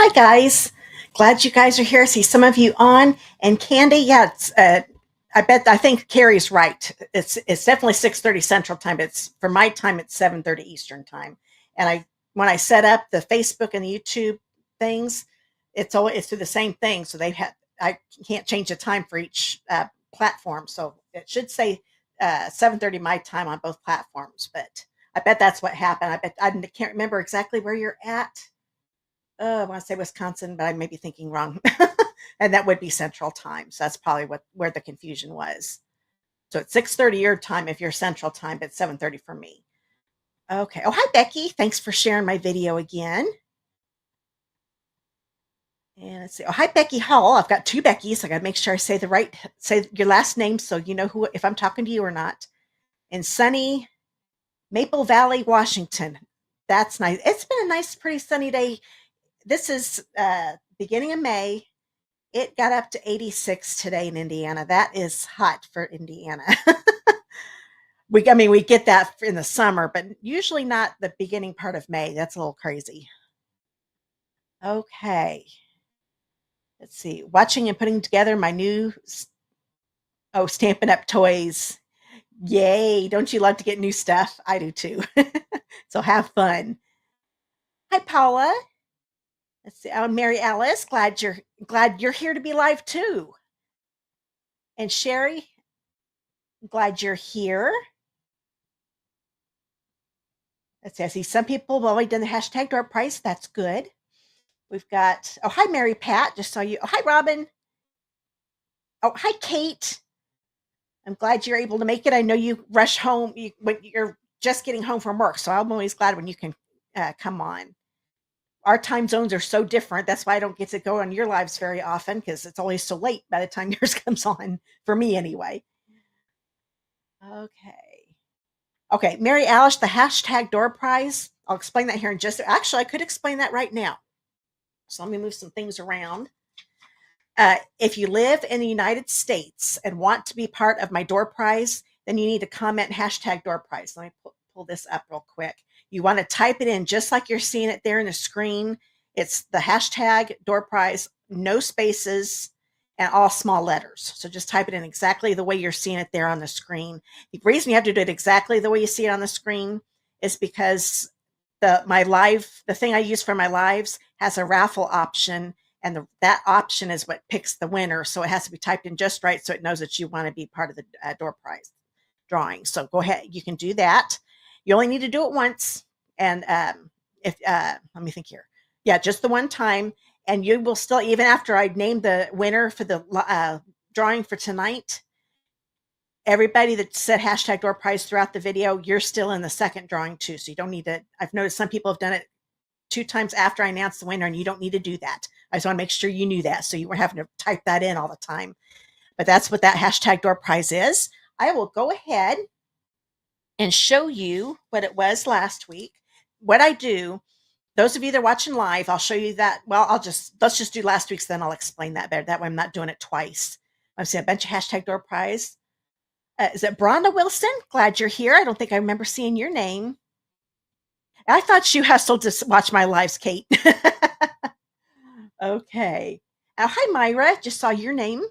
Hi, guys. Glad you guys are here. See some of you on. And Candy, yeah, I think Carrie's right. It's definitely 6:30 Central Time. It's for my time. It's 7:30 Eastern Time. And when I set up the Facebook and the YouTube things, it's through the same thing. So I can't change the time for each platform. So it should say 7:30 my time on both platforms. But I bet that's what happened. I can't remember exactly where you're at. I want to say Wisconsin, but I may be thinking wrong. And that would be Central Time. So that's probably where the confusion was. So it's 6:30 your time if you're Central Time, but 7:30 for me. Okay. Oh, hi Becky. Thanks for sharing my video again. And let's see. Oh, hi Becky Hall. I've got two Beckys. I got to make sure I say your last name so you know who if I'm talking to you or not. In sunny Maple Valley, Washington. That's nice. It's been a nice, pretty sunny day. This is beginning of May. It got up to 86 today in Indiana. That is hot for Indiana. We get that in the summer, but usually not the beginning part of May. That's a little crazy. Okay. Let's see. Watching and putting together my new Stampin' Up toys. Yay. Don't you love to get new stuff? I do too. So have fun. Hi Paula. Let's see. Mary Alice, glad you're here to be live too. And Sherry, glad you're here. Let's see. I see some people have already done the hashtag door price. That's good. We've got, oh, hi, Mary Pat. Just saw you. Oh, hi, Robin. Oh, hi, Kate. I'm glad you're able to make it. I know you rush home when you're just getting home from work. So I'm always glad when you can come on. Our time zones are so different. That's why I don't get to go on your lives very often because it's always so late by the time yours comes on, for me anyway. Okay. Okay, Mary Alice, the hashtag door prize. I'll explain that here in just. Actually, I could explain that right now. So let me move some things around. If you live in the United States and want to be part of my door prize, then you need to comment hashtag door prize. Let me pull this up real quick. You want to type it in just like you're seeing it there in the screen. It's the hashtag door prize, no spaces, and all small letters. So just type it in exactly the way you're seeing it there on the screen. The reason you have to do it exactly the way you see it on the screen is because the thing I use for my lives has a raffle option, and that option is what picks the winner. So it has to be typed in just right so it knows that you want to be part of the door prize drawing. So go ahead, you can do that. You only need to do it once, and if let me think here, yeah, just the one time, and you will still, even after I name the winner for the drawing for tonight, everybody that said hashtag door prize throughout the video, you're still in the second drawing too. So you don't need to. I've noticed some people have done it 2 times after I announced the winner, and you don't need to do that. I just want to make sure you knew that so you weren't having to type that in all the time. But that's what that hashtag door prize is. I will go ahead and show you what it was last week. What I do, those of you that are watching live, I'll show you that. Well, let's just do last week's, then I'll explain that better. That way I'm not doing it twice. I'm seeing a bunch of hashtag door prize. Is it Bronda Wilson? Glad you're here. I don't think I remember seeing your name. I thought you hustled to watch my lives, Kate. Okay. Hi, Myra. Just saw your name.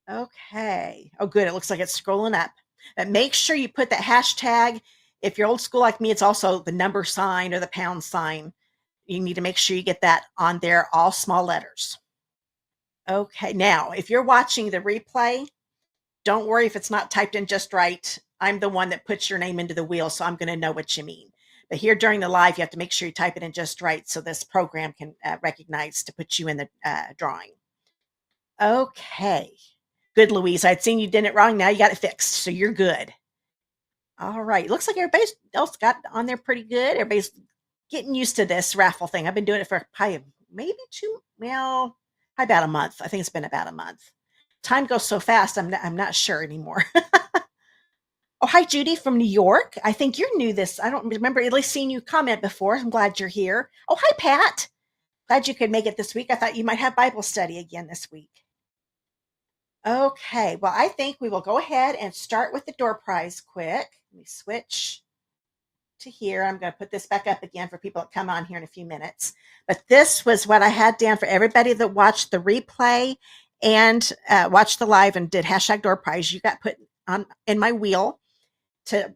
Okay. Oh, good. It looks like it's scrolling up. But make sure you put that hashtag. If you're old school like me, it's also the number sign or the pound sign. You need to make sure you get that on there, all small letters. Okay. Now, if you're watching the replay, don't worry if it's not typed in just right. I'm the one that puts your name into the wheel, so I'm going to know what you mean. But here during the live, you have to make sure you type it in just right so this program can recognize to put you in the drawing. Okay. Good, Louise. I'd seen you did it wrong. Now you got it fixed, so you're good. All right. Looks like everybody else got on there pretty good. Everybody's getting used to this raffle thing. I've been doing it for probably maybe about a month. I think it's been about a month. Time goes so fast, I'm not sure anymore. Oh, hi, Judy from New York. I think you're new this. I don't remember at least seeing you comment before. I'm glad you're here. Oh, hi, Pat. Glad you could make it this week. I thought you might have Bible study again this week. Okay, well, I think we will go ahead and start with the door prize quick. Let me switch to here. I'm going to put this back up again for people that come on here in a few minutes. But this was what I had down for everybody that watched the replay and watched the live and did hashtag door prize. You got put on in my wheel to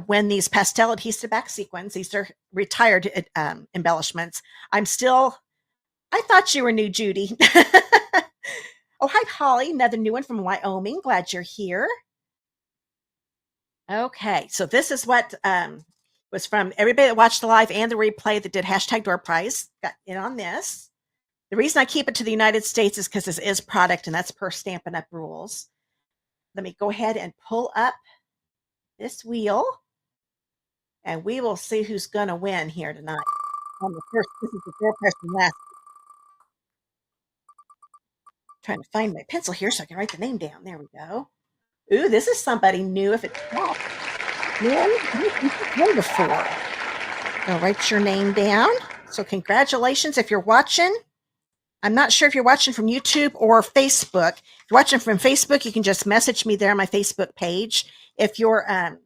win these pastel adhesive back sequins. These are retired embellishments. I thought you were new, Judy. Oh, hi, Holly. Another new one from Wyoming. Glad you're here. Okay, so this is what was from everybody that watched the live and the replay that did hashtag door prize. Got in on this. The reason I keep it to the United States is because this is product and that's per Stampin' Up rules. Let me go ahead and pull up this wheel and we will see who's going to win here tonight. On the first, this is the door prize from last. Trying to find my pencil here so I can write the name down. There we go. Ooh, this is somebody new if it's small. Yeah, before. I'll write your name down. So congratulations if you're watching. I'm not sure if you're watching from YouTube or Facebook. If you're watching from Facebook, you can just message me there on my Facebook page. If you're let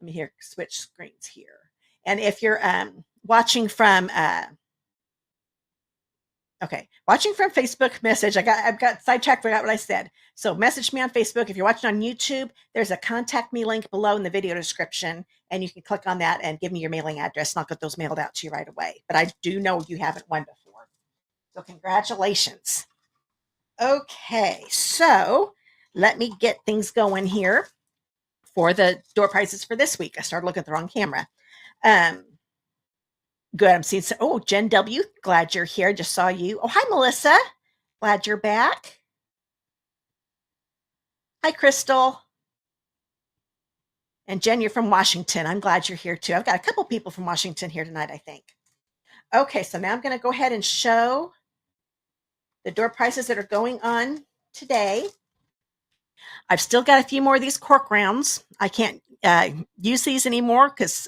me here switch screens here. And if you're watching from watching from Facebook message. I've got sidetracked, forgot what I said. So message me on Facebook. If you're watching on YouTube, there's a contact me link below in the video description, and you can click on that and give me your mailing address, and I'll get those mailed out to you right away. But I do know you haven't won before. So congratulations. Okay, so let me get things going here for the door prizes for this week. I started looking at the wrong camera. Good. I'm seeing some. Oh, Jen W. Glad you're here. Just saw you. Oh, hi, Melissa. Glad you're back. Hi, Crystal. And Jen, you're from Washington. I'm glad you're here too. I've got a couple people from Washington here tonight, I think. Okay, so now I'm going to go ahead and show the door prizes that are going on today. I've still got a few more of these cork rounds. I can't use these anymore because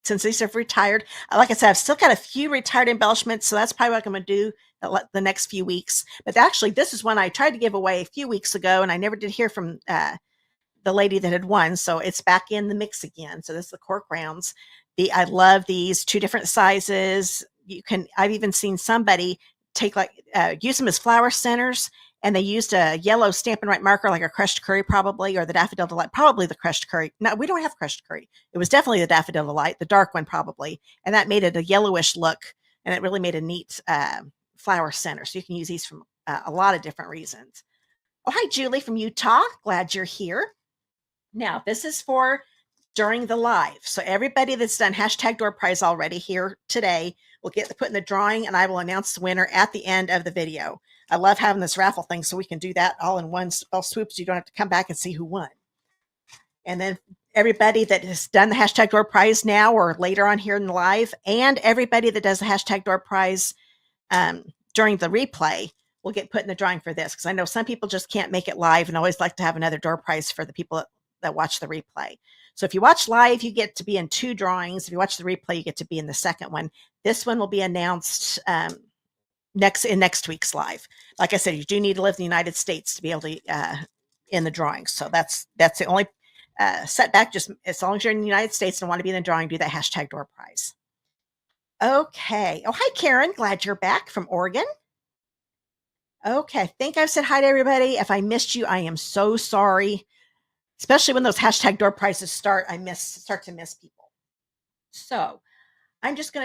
since these have retired. Like I said, I've still got a few retired embellishments, so that's probably what I'm going to do the next few weeks. But actually, this is one I tried to give away a few weeks ago, and I never did hear from the lady that had won, so it's back in the mix again. So this is the cork rounds. I love these 2 different sizes. I've even seen somebody take use them as flower centers, and they used a yellow Stampin' Right marker, like a crushed curry probably, or the Daffodil Delight, probably the crushed curry. No, we don't have crushed curry. It was definitely the Daffodil Delight, the dark one probably, and that made it a yellowish look, and it really made a neat flower center. So you can use these from a lot of different reasons. Oh, hi, Julie from Utah. Glad you're here. Now, this is for during the live. So everybody that's done hashtag door prize already here today will get to put in the drawing, and I will announce the winner at the end of the video. I love having this raffle thing so we can do that all in one fell swoop so you don't have to come back and see who won. And then everybody that has done the hashtag door prize now or later on here in the live, and everybody that does the hashtag door prize during the replay will get put in the drawing for this, because I know some people just can't make it live and always like to have another door prize for the people that watch the replay. So if you watch live, you get to be in 2 drawings. If you watch the replay, you get to be in the second one. This one will be announced next week's live. Like I said, you do need to live in the United States to be able to in the drawings. So that's the only setback. Just as long as you're in the United States and want to be in the drawing, do that hashtag door prize. Okay. Oh, hi, Karen. Glad you're back from Oregon. Okay. I think I've said hi to everybody. If I missed you, I am so sorry. Especially when those hashtag door prizes start, start to miss people. So I'm just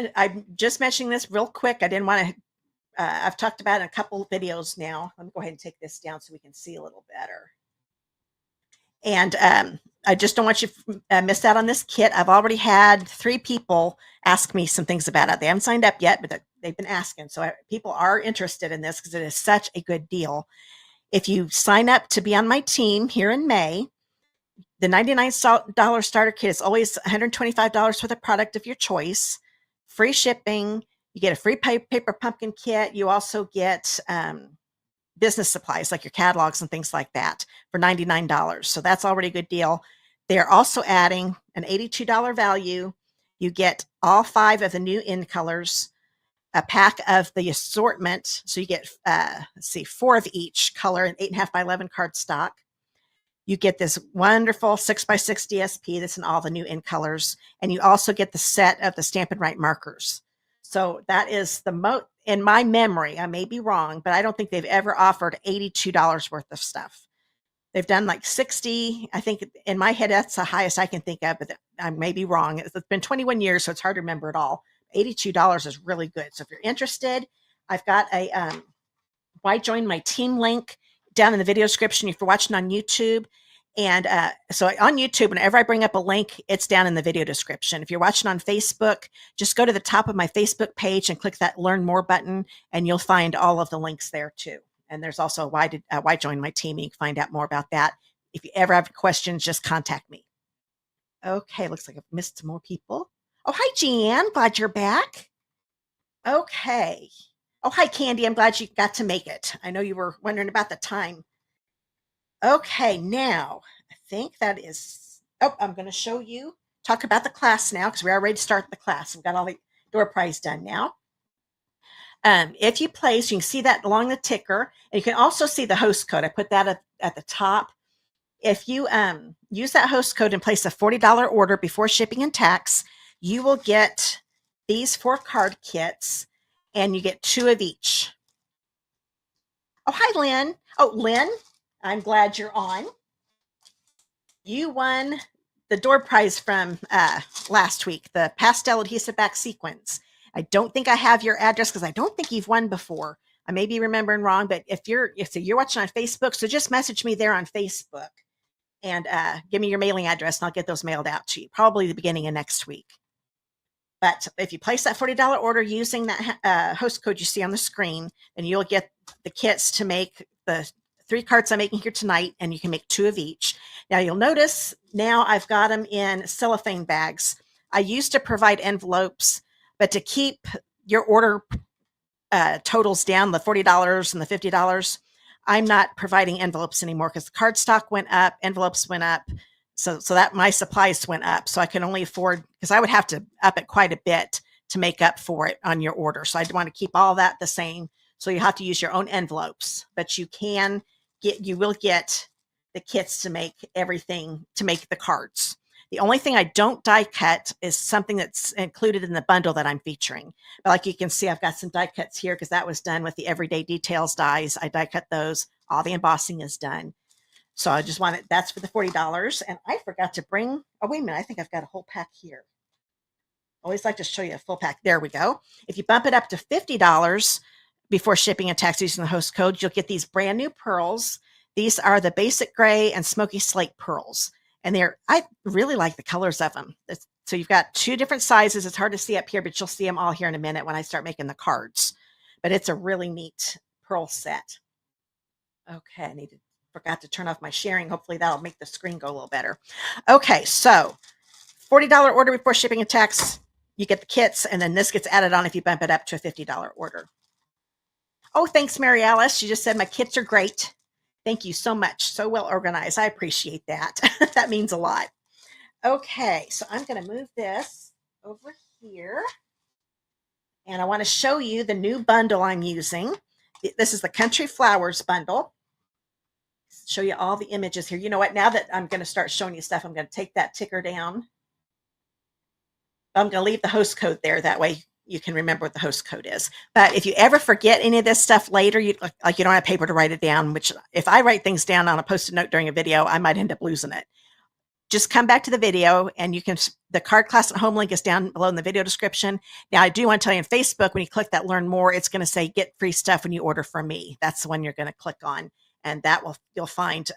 mentioning this real quick. I didn't want to, I've talked about it in a couple of videos now. Let me go ahead and take this down so we can see a little better. And I just don't want you to miss out on this kit. I've already had 3 people ask me some things about it. They haven't signed up yet, but they've been asking. So people are interested in this because it is such a good deal. If you sign up to be on my team here in May, the $99 starter kit is always $125 for the product of your choice, free shipping. You get a free paper pumpkin kit. You also get business supplies like your catalogs and things like that for $99. So that's already a good deal. They're also adding an $82 value. You get all 5 of the new in colors, a pack of the assortment. So you get, 4 of each color, an 8.5 by 11 cardstock. You get this wonderful 6x6 DSP that's in all the new in colors. And you also get the set of the Stampin' Right markers. So that is the most, in my memory, I may be wrong, but I don't think they've ever offered $82 worth of stuff. They've done like 60. I think in my head, that's the highest I can think of, but I may be wrong. It's been 21 years, so it's hard to remember it all. $82 is really good. So if you're interested, I've got a why join my team link down in the video description if you're watching on YouTube. And so on YouTube, whenever I bring up a link, it's down in the video description. If you're watching on Facebook, just go to the top of my Facebook page and click that Learn More button, and you'll find all of the links there too. And there's also why join my team. You can find out more about that. If you ever have questions, just contact me. Okay, looks like I've missed some more people. Oh, hi, Jeanne. Glad you're back. Okay. Oh, hi, Candy. I'm glad you got to make it. I know you were wondering about the time. Okay, now I think that is, I'm going to show you, talk about the class now because we are ready to start the class. We've got all the door prize done now. If you place, you can see that along the ticker, and you can also see the host code. I put that at the top. If you use that host code and place a $40 order before shipping and tax, you will get these 4 card kits, and you get 2 of each. Oh, hi, Lynn. Oh, Lynn, I'm glad you're on. You won the door prize from last week, the pastel adhesive back sequins. I don't think I have your address because I don't think you've won before. I may be remembering wrong, but if you're watching on Facebook, so just message me there on Facebook and give me your mailing address and I'll get those mailed out to you, probably the beginning of next week. But if you place that $40 order using that host code you see on the screen, then you'll get the kits to make the 3 cards I'm making here tonight, and you can make 2 of each. Now you'll notice now I've got them in cellophane bags. I used to provide envelopes, but to keep your order totals down, the $40 and the $50, I'm not providing envelopes anymore because the card stock went up, envelopes went up. So that my supplies went up. So I can only afford, because I would have to up it quite a bit to make up for it on your order. So I want to keep all that the same. So you have to use your own envelopes, but you will get the kits to make everything, to make the cards. The only thing I don't die cut is something that's included in the bundle that I'm featuring. But like you can see, I've got some die cuts here because that was done with the Everyday Details dies. I die cut those. All the embossing is done. So I just wanted, that's for the $40. And I forgot to bring, oh, wait a minute. I think I've got a whole pack here. I always like to show you a full pack. There we go. If you bump it up to $50 before shipping and tax using the host code, you'll get these brand new pearls. These are the basic gray and smoky slate pearls. And I really like the colors of them. So you've got 2 different sizes. It's hard to see up here, but you'll see them all here in a minute when I start making the cards. But it's a really neat pearl set. Okay, I forgot to turn off my sharing. Hopefully that'll make the screen go a little better. Okay, so $40 order before shipping and tax, you get the kits, and then this gets added on if you bump it up to a $50 order. Oh, thanks, Mary Alice. She just said my kits are great. Thank you so much. So well organized. I appreciate that. That means a lot. Okay, so I'm going to move this over here. And I want to show you the new bundle I'm using. This is the Country Flowers bundle. Show you all the images here. You know what? Now that I'm going to start showing you stuff, I'm going to take that ticker down. I'm going to leave the host code there. That way you can remember what the host code is. But if you ever forget any of this stuff later, you don't have paper to write it down, which if I write things down on a Post-it note during a video, I might end up losing it. Just come back to the video and the card class at home link is down below in the video description. Now I do want to tell you on Facebook, when you click that learn more, it's going to say get free stuff when you order from me. That's the one you're going to click on. And you'll find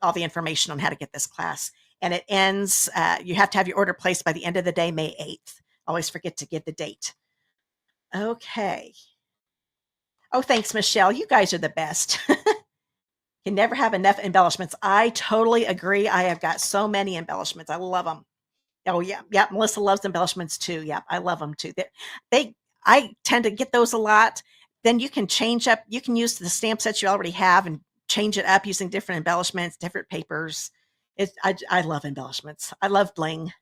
all the information on how to get this class. And it ends, you have to have your order placed by the end of the day, May 8th. Always forget to give the date. Okay. Oh, thanks, Michelle. You guys are the best. Can never have enough embellishments. I totally agree. I have got so many embellishments. I love them. Oh, yeah. Yeah. Melissa loves embellishments too. Yeah. I love them too. I tend to get those a lot. Then you can change up. You can use the stamp sets you already have and change it up using different embellishments, different papers. I love embellishments. I love bling.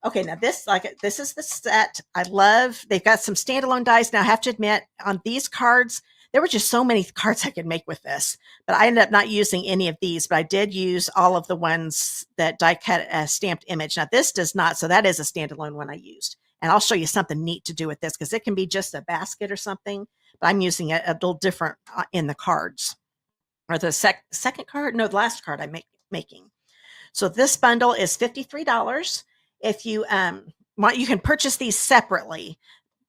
Okay, now this is the set. They've got some standalone dies. Now I have to admit on these cards, There were just so many cards I could make with this, but I ended up not using any of these, but I did use all of the ones that die cut a stamped image. Now this does not, so that is a standalone one I used. And I'll show you something neat to do with this because it can be just a basket or something, but I'm using it a little different in the cards. Or the second card? No, the last card I'm making. So this bundle is $53. If you want, you can purchase these separately,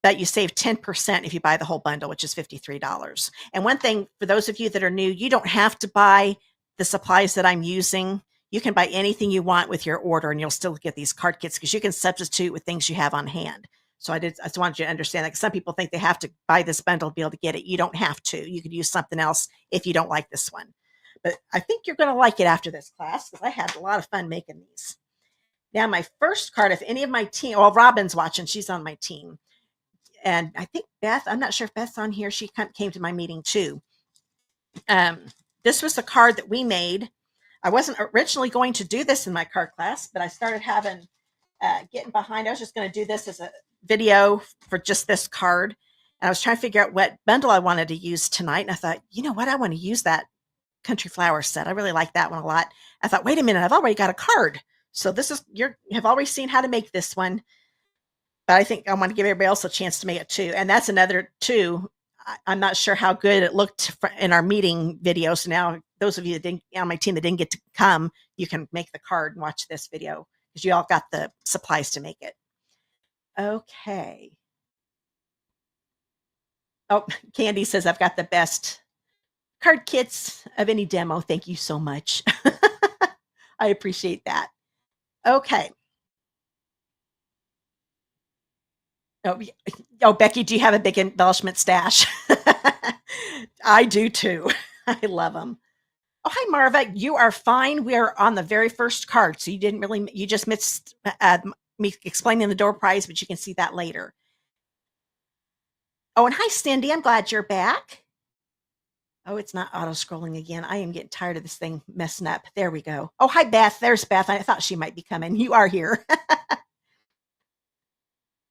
but you save 10% if you buy the whole bundle, which is $53. And one thing for those of you that are new, you don't have to buy the supplies that I'm using. You can buy anything you want with your order and you'll still get these card kits because you can substitute with things you have on hand. So I just wanted you to understand that some people think they have to buy this bundle to be able to get it. You don't have to. You could use something else if you don't like this one. But I think you're going to like it after this class because I had a lot of fun making these. Now, my first card, if any of my team, well, Robin's watching. She's on my team. And I think Beth, I'm not sure if Beth's on here. She came to my meeting too. This was the card that we made. I wasn't originally going to do this in my card class, but I started getting behind. I was just going to do this as a video for just this card. And I was trying to figure out what bundle I wanted to use tonight. And I thought, you know what? I want to use that Country Flower set. I really like that one a lot. I thought, wait a minute, I've already got a card. So this is, you have already seen how to make this one. But I think I want to give everybody else a chance to make it too. And that's another too. I'm not sure how good it looked in our meeting video. So now those of you that didn't on my team that didn't get to come, you can make the card and watch this video because you all got the supplies to make it. Okay. Oh, Candy says I've got the best card kits of any demo. Thank you so much. I appreciate that. Okay. Oh, Becky, do you have a big embellishment stash? I do too. I love them. Oh, hi, Marva. You are fine. We are on the very first card. So you just missed me explaining the door prize, but you can see that later. Oh, and hi, Cindy. I'm glad you're back. Oh, it's not auto-scrolling again. I am getting tired of this thing messing up. There we go. Oh, hi, Beth. There's Beth. I thought she might be coming. You are here.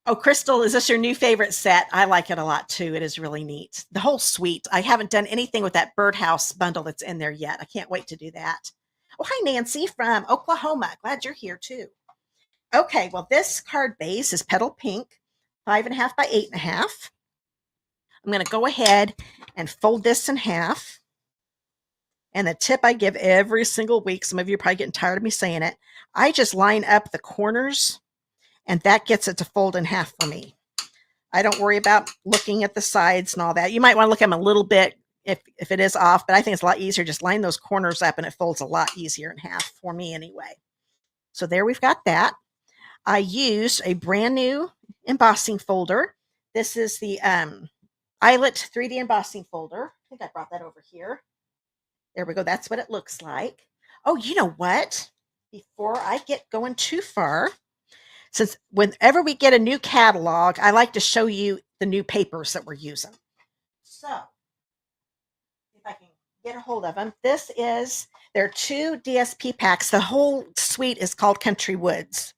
Oh, Crystal, is this your new favorite set? I like it a lot too. It is really neat. The whole suite. I haven't done anything with that birdhouse bundle that's in there yet. I can't wait to do that. Oh, hi, Nancy from Oklahoma. Glad you're here too. Okay, well, this card base is petal pink, 5.5 by 8.5. I'm going to go ahead and fold this in half. And the tip I give every single week, some of you are probably getting tired of me saying it, I just line up the corners and that gets it to fold in half for me. I don't worry about looking at the sides and all that. You might want to look at them a little bit if it is off, but I think it's a lot easier. Just line those corners up and it folds a lot easier in half for me anyway. So there we've got that. I used a brand new embossing folder. This is the Eyelet 3D embossing folder. I think I brought that over here. There we go. That's what it looks like. Oh, you know what? Before I get going too far, since whenever we get a new catalog, I like to show you the new papers that we're using. So, if I can get a hold of them, there are 2 DSP packs. The whole suite is called Country Woods.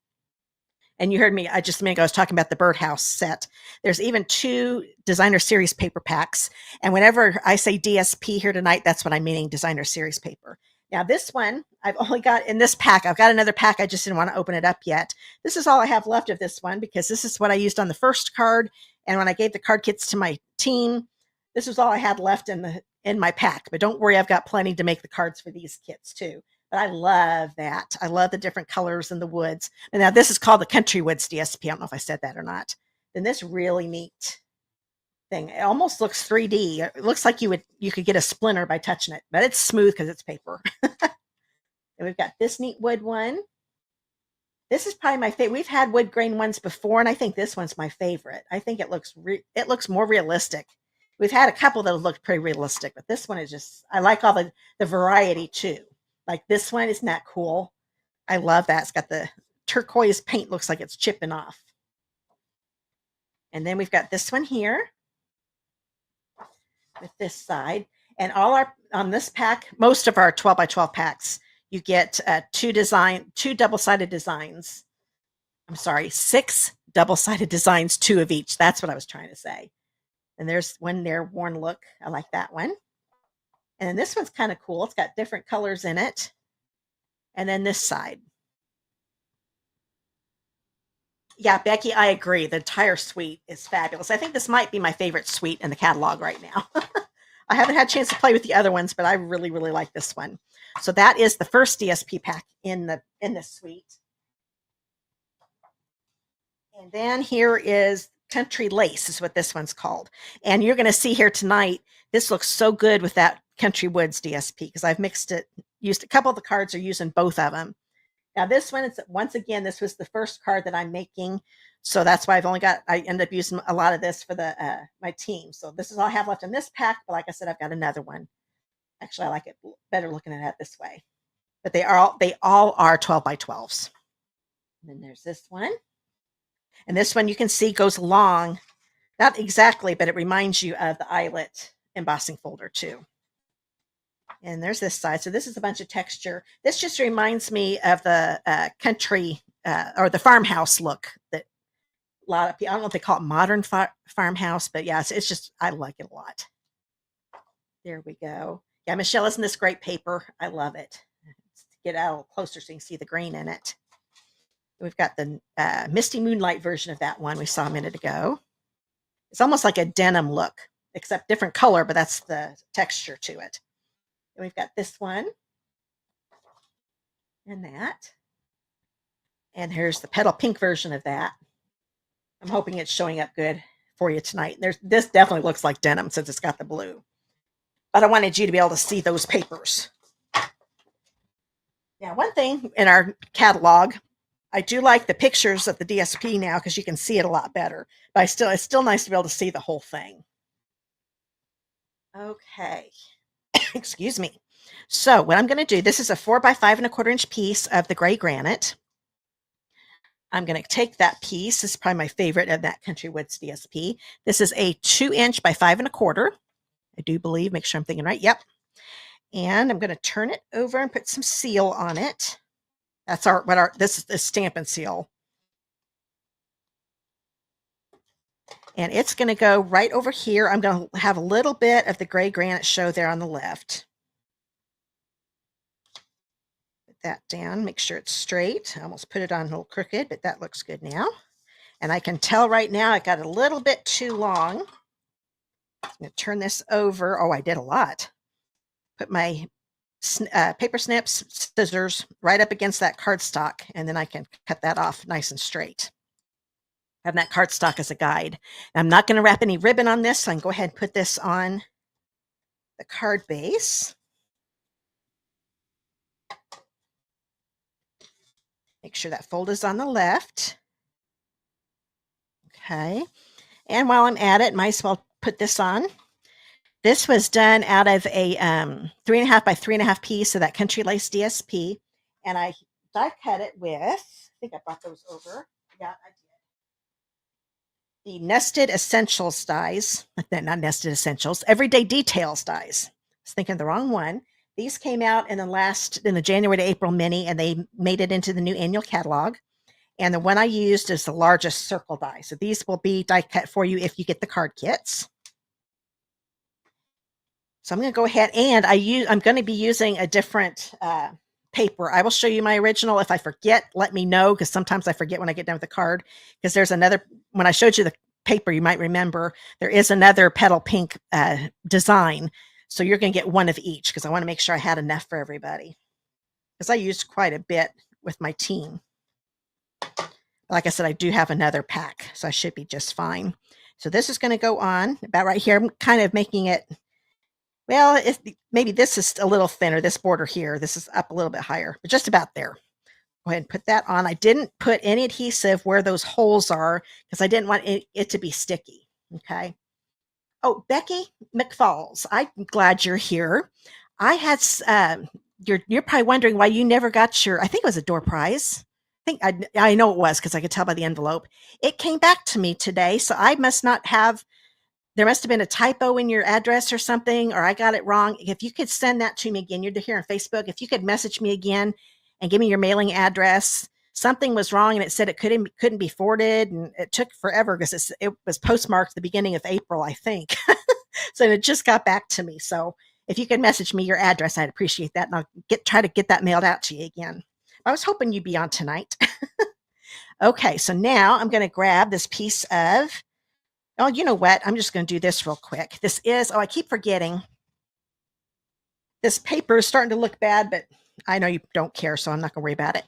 And you heard me, I was talking about the birdhouse set. There's even 2 designer series paper packs. And whenever I say DSP here tonight, that's what I'm meaning, designer series paper. Now this one, I've only got in this pack. I've got another pack. I just didn't want to open it up yet. This is all I have left of this one because this is what I used on the first card. And when I gave the card kits to my team, this was all I had left in my pack. But don't worry, I've got plenty to make the cards for these kits too. But I love that. I love the different colors in the woods. And now this is called the Country Woods DSP. I don't know if I said that or not. Then this really neat thing. It almost looks 3D. It looks like you could get a splinter by touching it, but it's smooth because it's paper. And we've got this neat wood one. This is probably my favorite. We've had wood grain ones before, and I think this one's my favorite. I think it looks more realistic. We've had a couple that have looked pretty realistic, but this one is just, I like all the variety too. Like this one, isn't that cool? I love that. It's got the turquoise paint, looks like it's chipping off. And then we've got this one here with this side. And on this pack, most of our 12 by 12 packs, you get 2 double-sided designs. I'm sorry, 6 double-sided designs, 2 of each. That's what I was trying to say. And there's one there, worn look. I like that one. And then this one's kind of cool. It's got different colors in it. And then this side. Yeah, Becky, I agree. The entire suite is fabulous. I think this might be my favorite suite in the catalog right now. I haven't had a chance to play with the other ones, but I really, really like this one. So that is the first DSP pack in this suite. And then here is Country Lace is what this one's called. And you're going to see here tonight, this looks so good with that Country Woods DSP because I've mixed it, used a couple of the cards are using both of them. Now this one is, once again, this was the first card that I'm making. So that's why I ended up using a lot of this for my team. So this is all I have left in this pack. But like I said, I've got another one. Actually, I like it better looking at it this way. But they all are 12 by 12s. And then there's this one. And this one you can see goes along, not exactly, but it reminds you of the eyelet embossing folder too. And there's this side. So this is a bunch of texture. This just reminds me of the country or the farmhouse look that a lot of people, I don't know if they call it modern farmhouse, but yeah, it's just, I like it a lot. There we go. Yeah, Michelle, isn't this great paper? I love it. Let's get out a little closer so you can see the green in it. We've got the Misty Moonlight version of that one we saw a minute ago. It's almost like a denim look, except different color, but that's the texture to it. And we've got this one and that. And here's the petal pink version of that. I'm hoping it's showing up good for you tonight. This definitely looks like denim since it's got the blue. But I wanted you to be able to see those papers. Now, one thing in our catalog, I do like the pictures of the DSP now because you can see it a lot better. But it's still nice to be able to see the whole thing. Okay. Excuse me. So what I'm going to do, this is a 4 by 5 1/4 inch piece of the gray granite. I'm going to take that piece. This is probably my favorite of that Country Woods DSP. This is a 2 inch by 5 1/4. I do believe, make sure I'm thinking right. Yep. And I'm going to turn it over and put some seal on it. That's this is the Stampin' Seal. And it's going to go right over here. I'm going to have a little bit of the gray granite show there on the left. Put that down, make sure it's straight. I almost put it on a little crooked, but that looks good now. And I can tell right now I got a little bit too long. I'm going to turn this over. Oh, I did a lot. Put my paper snips, scissors right up against that cardstock, and then I can cut that off nice and straight. I have that cardstock as a guide. I'm not going to wrap any ribbon on this, so I can go ahead and put this on the card base. Make sure that fold is on the left. Okay. And while I'm at it, might as well put this on. This was done out of a 3.5 by 3.5 piece of that Country Lace DSP. And I die cut it with, I think I brought those over. Yeah, I did. The Nested Essentials dies. Not Nested Essentials, Everyday Details dies. I was thinking of the wrong one. These came out in the January to April mini, and they made it into the new annual catalog. And the one I used is the largest circle die. So these will be die cut for you if you get the card kits. So I'm going to go ahead and I'm going to be using a different paper. I will show you my original. If I forget, let me know, because sometimes I forget when I get done with the card. Because there's another, when I showed you the paper, you might remember, there is another petal pink design. So you're going to get one of each, because I want to make sure I had enough for everybody. Because I used quite a bit with my team. Like I said, I do have another pack, so I should be just fine. So this is going to go on about right here. I'm kind of making it, well, maybe this is a little thinner, this border here. This is up a little bit higher, but just about there. Go ahead and put that on. I didn't put any adhesive where those holes are because I didn't want it to be sticky. Okay. Oh, Becky McFalls, I'm glad you're here. I had, you're probably wondering why you never got your, I think it was a door prize. I know it was because I could tell by the envelope. It came back to me today, so I must not have, there must have been a typo in your address or something, or I got it wrong. If you could send that to me again, you're here on Facebook. If you could message me again and give me your mailing address something was wrong and it said it couldn't be forwarded, and it took forever because it was postmarked the beginning of April, I think. So it just got back to me. So if you could message me your address, I'd appreciate that, and I'll try to get that mailed out to you again. I was hoping you'd be on tonight. Okay, so now I'm going to grab this piece of, oh, you know what? I'm just going to do this real quick. This is, oh, I keep forgetting. This paper is starting to look bad, but I know you don't care, so I'm not going to worry about it.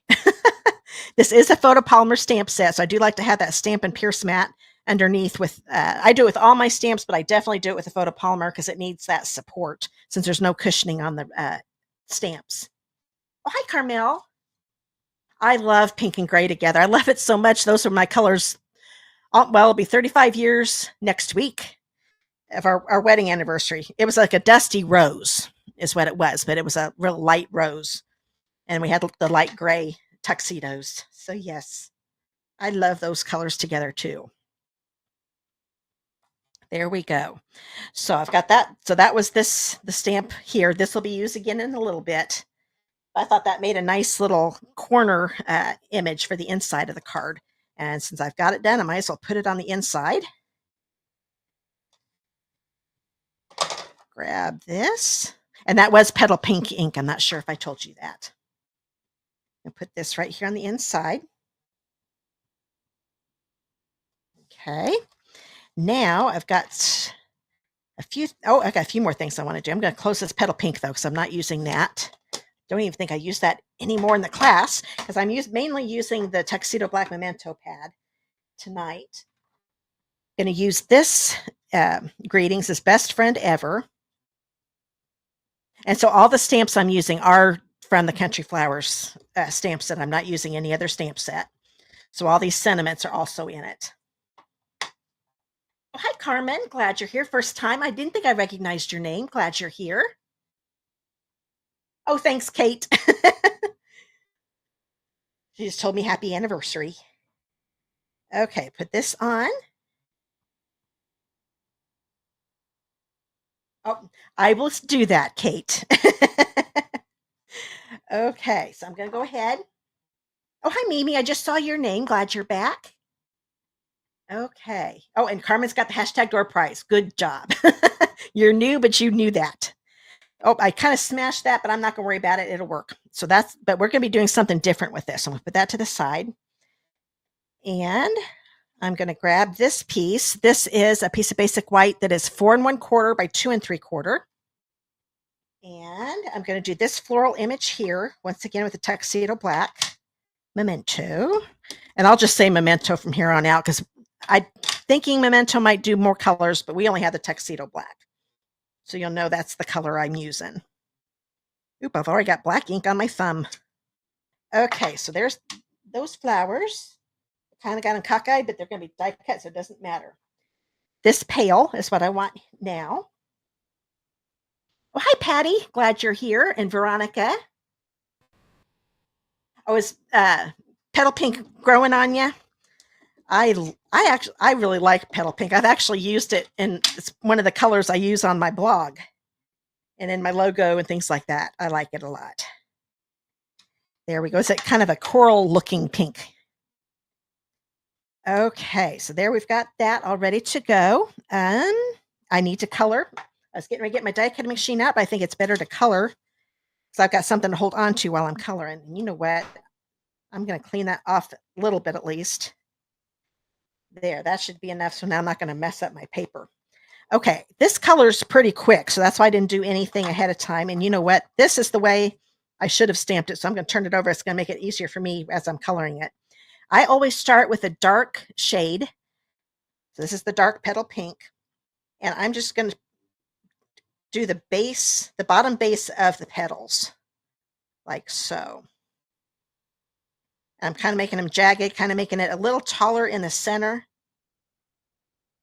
This is a photopolymer stamp set, so I do like to have that Stampin' Pierce mat underneath with, I do it with all my stamps, but I definitely do it with a photopolymer because it needs that support since there's no cushioning on the stamps. Oh, hi, Carmel. I love pink and gray together. I love it so much. Those are my colors. Well, it'll be 35 years next week of our wedding anniversary. It was like a dusty rose is what it was, but it was a real light rose. And we had the light gray tuxedos. So yes, I love those colors together too. There we go. So I've got that. So that was the stamp here. This will be used again in a little bit. I thought that made a nice little corner image for the inside of the card. And since I've got it done, I might as well put it on the inside. Grab this. And that was petal pink ink. I'm not sure if I told you that. And put this right here on the inside. Okay. Now I've got a few more things I want to do. I'm going to close this petal pink though, because I'm not using that. Don't even think I use that anymore in the class because I'm mainly using the Tuxedo Black Memento pad tonight. I'm going to use this Greetings, this Best Friend Ever. And so all the stamps I'm using are from the Country Flowers stamp set. I'm not using any other stamp set. So all these sentiments are also in it. Oh, hi, Carmen. Glad you're here. First time. I didn't think I recognized your name. Glad you're here. Oh, thanks, Kate. She just told me happy anniversary. Okay, put this on. Oh, I will do that, Kate. Okay, so I'm going to go ahead. Oh, hi, Mimi. I just saw your name. Glad you're back. Okay. Oh, and Carmen's got the hashtag door prize. Good job. You're new, but you knew that. Oh, I kind of smashed that, but I'm not going to worry about it. It'll work. So but we're going to be doing something different with this. I'm going to put that to the side. And I'm going to grab this piece. This is a piece of basic white that is 4 1/4 by 2 3/4. And I'm going to do this floral image here, once again with the Tuxedo Black Memento. And I'll just say Memento from here on out because I'm thinking Memento might do more colors, but we only have the Tuxedo Black. So you'll know that's the color I'm using. Oop, I've already got black ink on my thumb. Okay, so there's those flowers. Kind of got them cockeyed, but they're going to be die cut, so it doesn't matter. This pail is what I want now. Oh, hi, Patty. Glad you're here. And Veronica. Oh, is petal pink growing on you? I really like petal pink. I've actually used it, and it's one of the colors I use on my blog and in my logo and things like that. I like it a lot. There we go. It's kind of a coral looking pink. Okay, so there we've got that all ready to go. I need to color. I was getting ready to get my die cutting machine out, but I think it's better to color because I've got something to hold on to while I'm coloring. And you know what? I'm going to clean that off a little bit at least. There, that should be enough. So now I'm not going to mess up my paper. Okay, this color's pretty quick, so that's why I didn't do anything ahead of time. And you know what? This is the way I should have stamped it. So I'm going to turn it over. It's going to make it easier for me as I'm coloring it. I always start with a dark shade. So this is the dark petal pink. And I'm just going to do the base, the bottom base of the petals, like so. I'm kind of making them jagged, kind of making it a little taller in the center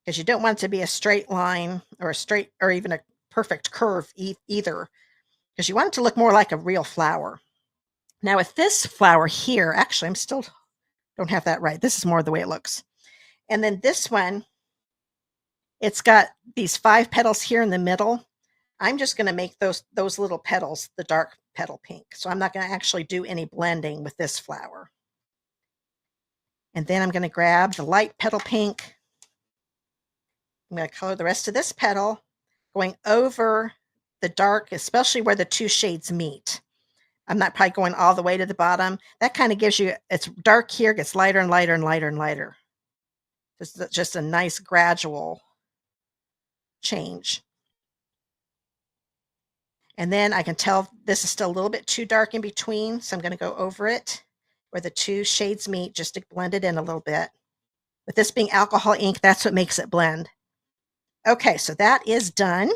because you don't want it to be a straight line or a straight or even a perfect curve either, because you want it to look more like a real flower. Now with this flower here, actually, I'm still don't have that right. This is more the way it looks. And then this one, it's got these 5 petals here in the middle. I'm just going to make those little petals the dark petal pink. So I'm not going to actually do any blending with this flower. And then I'm going to grab the light petal pink. I'm going to color the rest of this petal, going over the dark, especially where the two shades meet. I'm not probably going all the way to the bottom. That kind of gives you, it's dark here, gets lighter and lighter and lighter and lighter. Just a nice gradual change. And then I can tell this is still a little bit too dark in between, so I'm going to go over it where the two shades meet just to blend it in a little bit. With this being alcohol ink, that's what makes it blend. Okay, so that is done.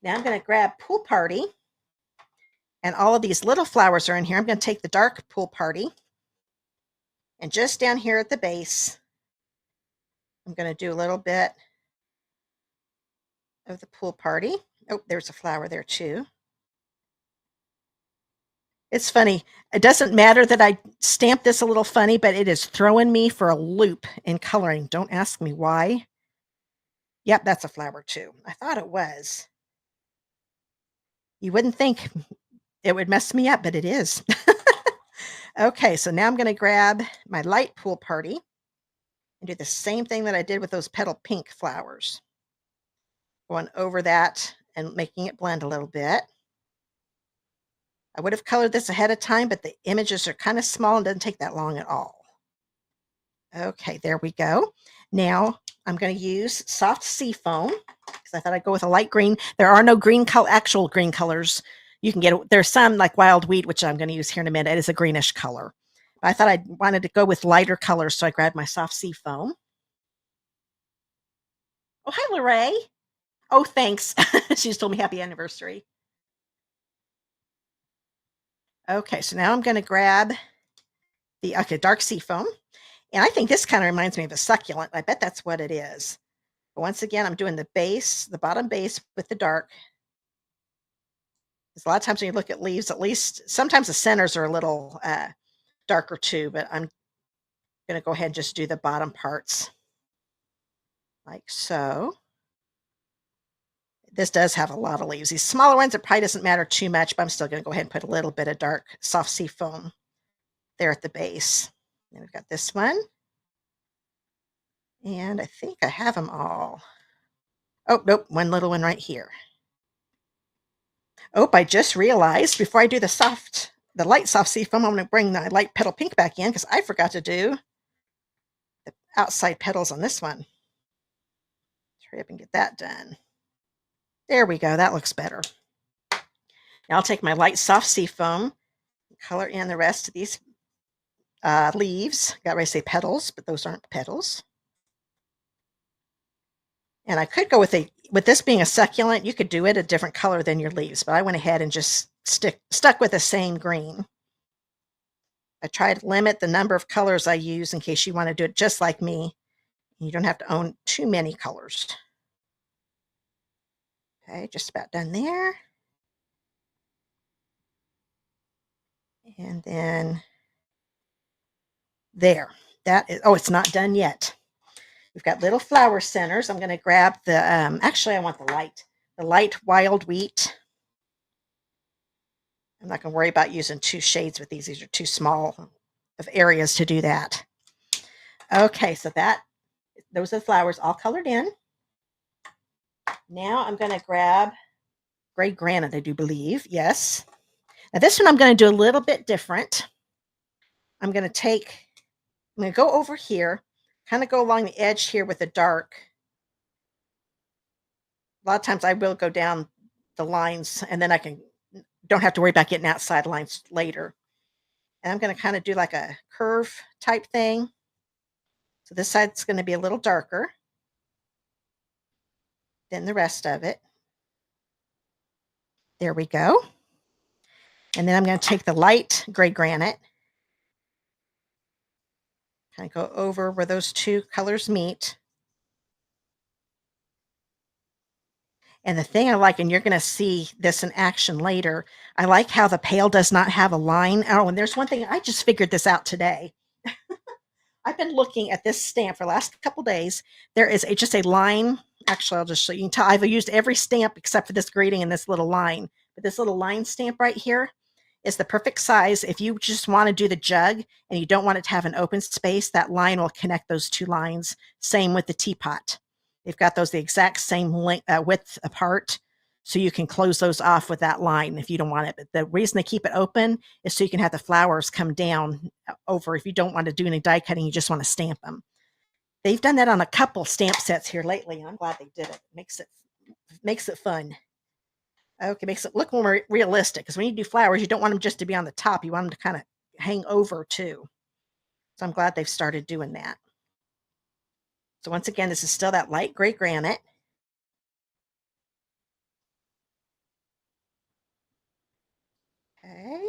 Now I'm going to grab Pool Party, and all of these little flowers are in here. I'm going to take the dark Pool Party, and just down here at the base, I'm going to do a little bit of the Pool Party. Oh, there's a flower there too. It's funny. It doesn't matter that I stamped this a little funny, but it is throwing me for a loop in coloring. Don't ask me why. Yep, that's a flower too. I thought it was. You wouldn't think it would mess me up, but it is. Okay, so now I'm going to grab my light Pool Party and do the same thing that I did with those petal pink flowers. Going over that and making it blend a little bit. I would have colored this ahead of time, but the images are kind of small and doesn't take that long at all. Okay, there we go. Now I'm going to use soft sea foam because I thought I'd go with a light green. There are no green actual green colors. You can get, there's some like wild wheat, which I'm going to use here in a minute. It is a greenish color. But I thought I wanted to go with lighter colors, so I grabbed my soft sea foam. Oh, hi, Lorraine. Oh, thanks. She's told me happy anniversary. Okay, so now I'm going to grab the dark sea foam. And I think this kind of reminds me of a succulent. I bet that's what it is. But once again, I'm doing the base, the bottom base with the dark. Because a lot of times when you look at leaves, at least sometimes the centers are a little darker too, but I'm going to go ahead and just do the bottom parts like so. This does have a lot of leaves. These smaller ones, it probably doesn't matter too much, but I'm still going to go ahead and put a little bit of dark soft sea foam there at the base. And we've got this one. And I think I have them all. Oh, nope, one little one right here. Oh, I just realized before I do the light soft sea foam, I'm going to bring the light petal pink back in because I forgot to do the outside petals on this one. Hurry up and get that done. There we go. That looks better. Now I'll take my light soft sea foam and color in the rest of these leaves. Got ready to say petals, but those aren't petals. And I could go with this being a succulent, you could do it a different color than your leaves, but I went ahead and just stuck with the same green. I try to limit the number of colors I use in case you want to do it just like me. You don't have to own too many colors. Okay, just about done there. And then there. That is, oh, it's not done yet. We've got little flower centers. I'm going to grab the, actually I want the light wild wheat. I'm not going to worry about using two shades with these. These are too small of areas to do that. Okay, so those are the flowers all colored in. Now I'm going to grab gray granite, I do believe. Yes. Now this one I'm going to do a little bit different. I'm going to go over here, kind of go along the edge here with the dark. A lot of times I will go down the lines and then don't have to worry about getting outside lines later. And I'm going to kind of do like a curve type thing. So this side's going to be a little darker than the rest of it. There we go. And then I'm going to take the light gray granite, kind of go over where those two colors meet. And the thing I like, and you're going to see this in action later, I like how the pail does not have a line. Oh, and there's one thing, I just figured this out today. I've been looking at this stamp for the last couple days. There is just a line. Actually, I'll just show you. You can tell I've used every stamp except for this greeting and this little line. But this little line stamp right here, is the perfect size. If you just want to do the jug and you don't want it to have an open space, that line will connect those two lines. Same with the teapot. They've got those the exact same width apart, so you can close those off with that line if you don't want it. But the reason they keep it open is so you can have the flowers come down over. If you don't want to do any die cutting, you just want to stamp them. They've done that on a couple stamp sets here lately, and I'm glad they did it. Makes it fun. Okay, makes it look more realistic, because when you do flowers, you don't want them just to be on the top. You want them to kind of hang over too. So I'm glad they've started doing that. So once again, this is still that light gray granite. Okay.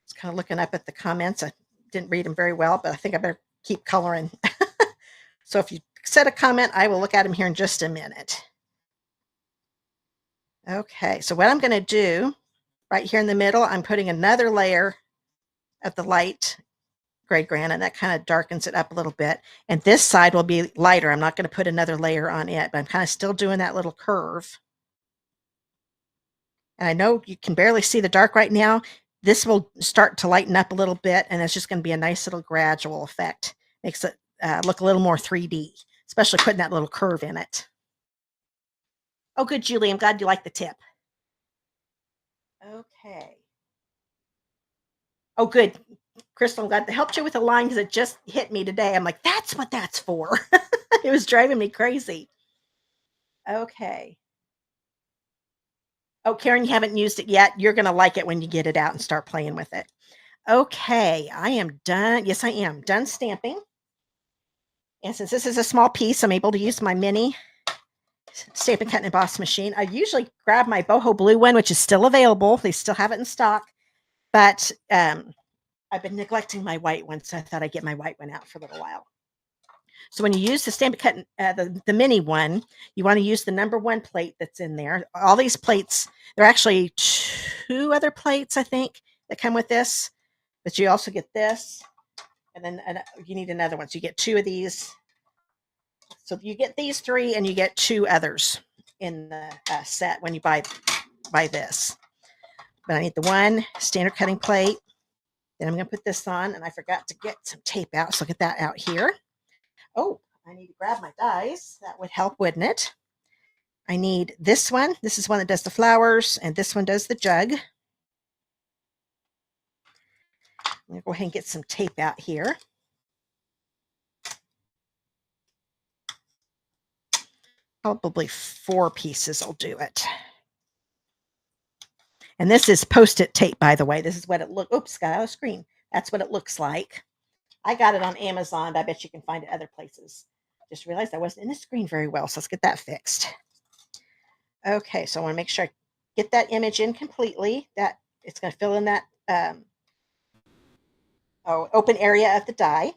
Just kind of looking up at the comments. I didn't read them very well, but I think I better keep coloring. So if you said a comment, I will look at them here in just a minute. Okay, so what I'm going to do right here in the middle, I'm putting another layer of the light gray granite. That kind of darkens it up a little bit. And this side will be lighter. I'm not going to put another layer on it, but I'm kind of still doing that little curve. And I know you can barely see the dark right now. This will start to lighten up a little bit, and it's just going to be a nice little gradual effect. Makes it look a little more 3D, especially putting that little curve in it. Oh, good, Julie. I'm glad you like the tip. Okay. Oh, good. Crystal, I'm glad that helped you with the line, because it just hit me today. I'm like, that's what that's for. It was driving me crazy. Okay. Oh, Karen, you haven't used it yet. You're going to like it when you get it out and start playing with it. Okay, I am done. Yes, I am done stamping. And since this is a small piece, I'm able to use my mini Stampin' Cut and Emboss machine. I usually grab my boho blue one, which is still available. They still have it in stock. But I've been neglecting my white one, so I thought I'd get my white one out for a little while. So when you use the Stampin' Cut, the mini one, you want to use the number 1 plate that's in there. All these plates, there are actually 2 other plates, I think, that come with this. But you also get this, and then you need another one. So you get 2 of these. So you get these 3, and you get 2 others in the set when you buy this. But I need the 1 standard cutting plate. Then I'm going to put this on, and I forgot to get some tape out, so I'll get that out here. Oh, I need to grab my dies. That would help, wouldn't it? I need this one. This is one that does the flowers, and this one does the jug. I'm going to go ahead and get some tape out here. Probably 4 pieces will do it. And this is Post-it tape, by the way. This is what it looks. Oops, got out of screen. That's what it looks like. I got it on Amazon, but I bet you can find it other places. Just realized I wasn't in the screen very well, so let's get that fixed. Okay, so I want to make sure I get that image in completely. That it's going to fill in that open area of the die. I'm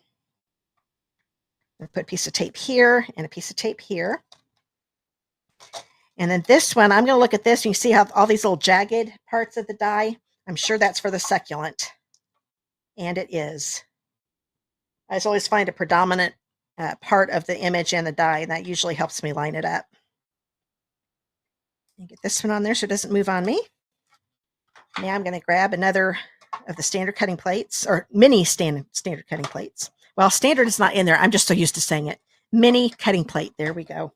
going to put a piece of tape here and a piece of tape here. And then this one, I'm going to look at this, and you see how all these little jagged parts of the die? I'm sure that's for the succulent. And it is. I just always find a predominant part of the image and the die, and that usually helps me line it up. And get this one on there so it doesn't move on me. Now I'm going to grab another of the standard cutting plates, or mini standard cutting plates. Well, standard is not in there. I'm just so used to saying it. Mini cutting plate. There we go.